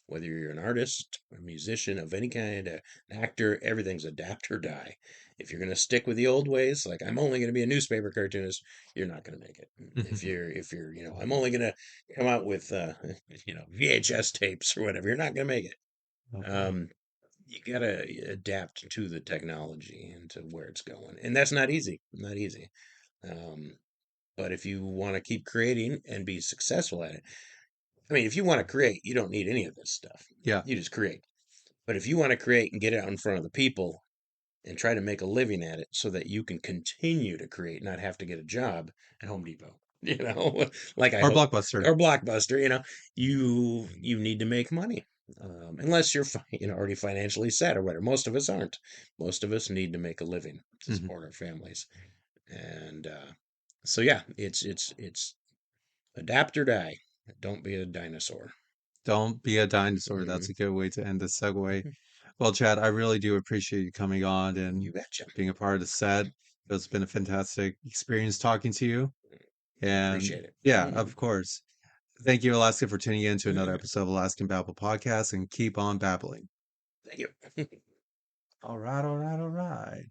Whether you're an artist, a musician of any kind, an actor, everything's adapt or die. If you're going to stick with the old ways, like I'm only going to be a newspaper cartoonist, you're not going to make it. If you're, I'm only going to come out with, VHS tapes or whatever, you're not going to make it. Okay. Um, you got to adapt to the technology and to where it's going, and that's not easy. Not easy. Um, But if you want to keep creating and be successful at it, I mean, if you want to create, you don't need any of this stuff. Yeah. You just create. But if you want to create and get it out in front of the people and try to make a living at it so that you can continue to create, not have to get a job at Home Depot, like I Or hope, Blockbuster. or Blockbuster, you need to make money. Unless you're already financially set or whatever. Most of us aren't. Most of us need to make a living to Mhm. support our families. And so yeah, it's adapt or die. Don't be a dinosaur. Don't be a dinosaur. That's Hmm. a good way to end the segue. Well, Chad, I really do appreciate you coming on You and betcha. being a part of the set. It's been a fantastic experience talking to you. And Appreciate it. yeah, Hmm. of course. Thank you, Alaska, for tuning in to another Hmm. episode of Alaskan Babble Podcast and keep on babbling. Thank you. All right, all right, all right.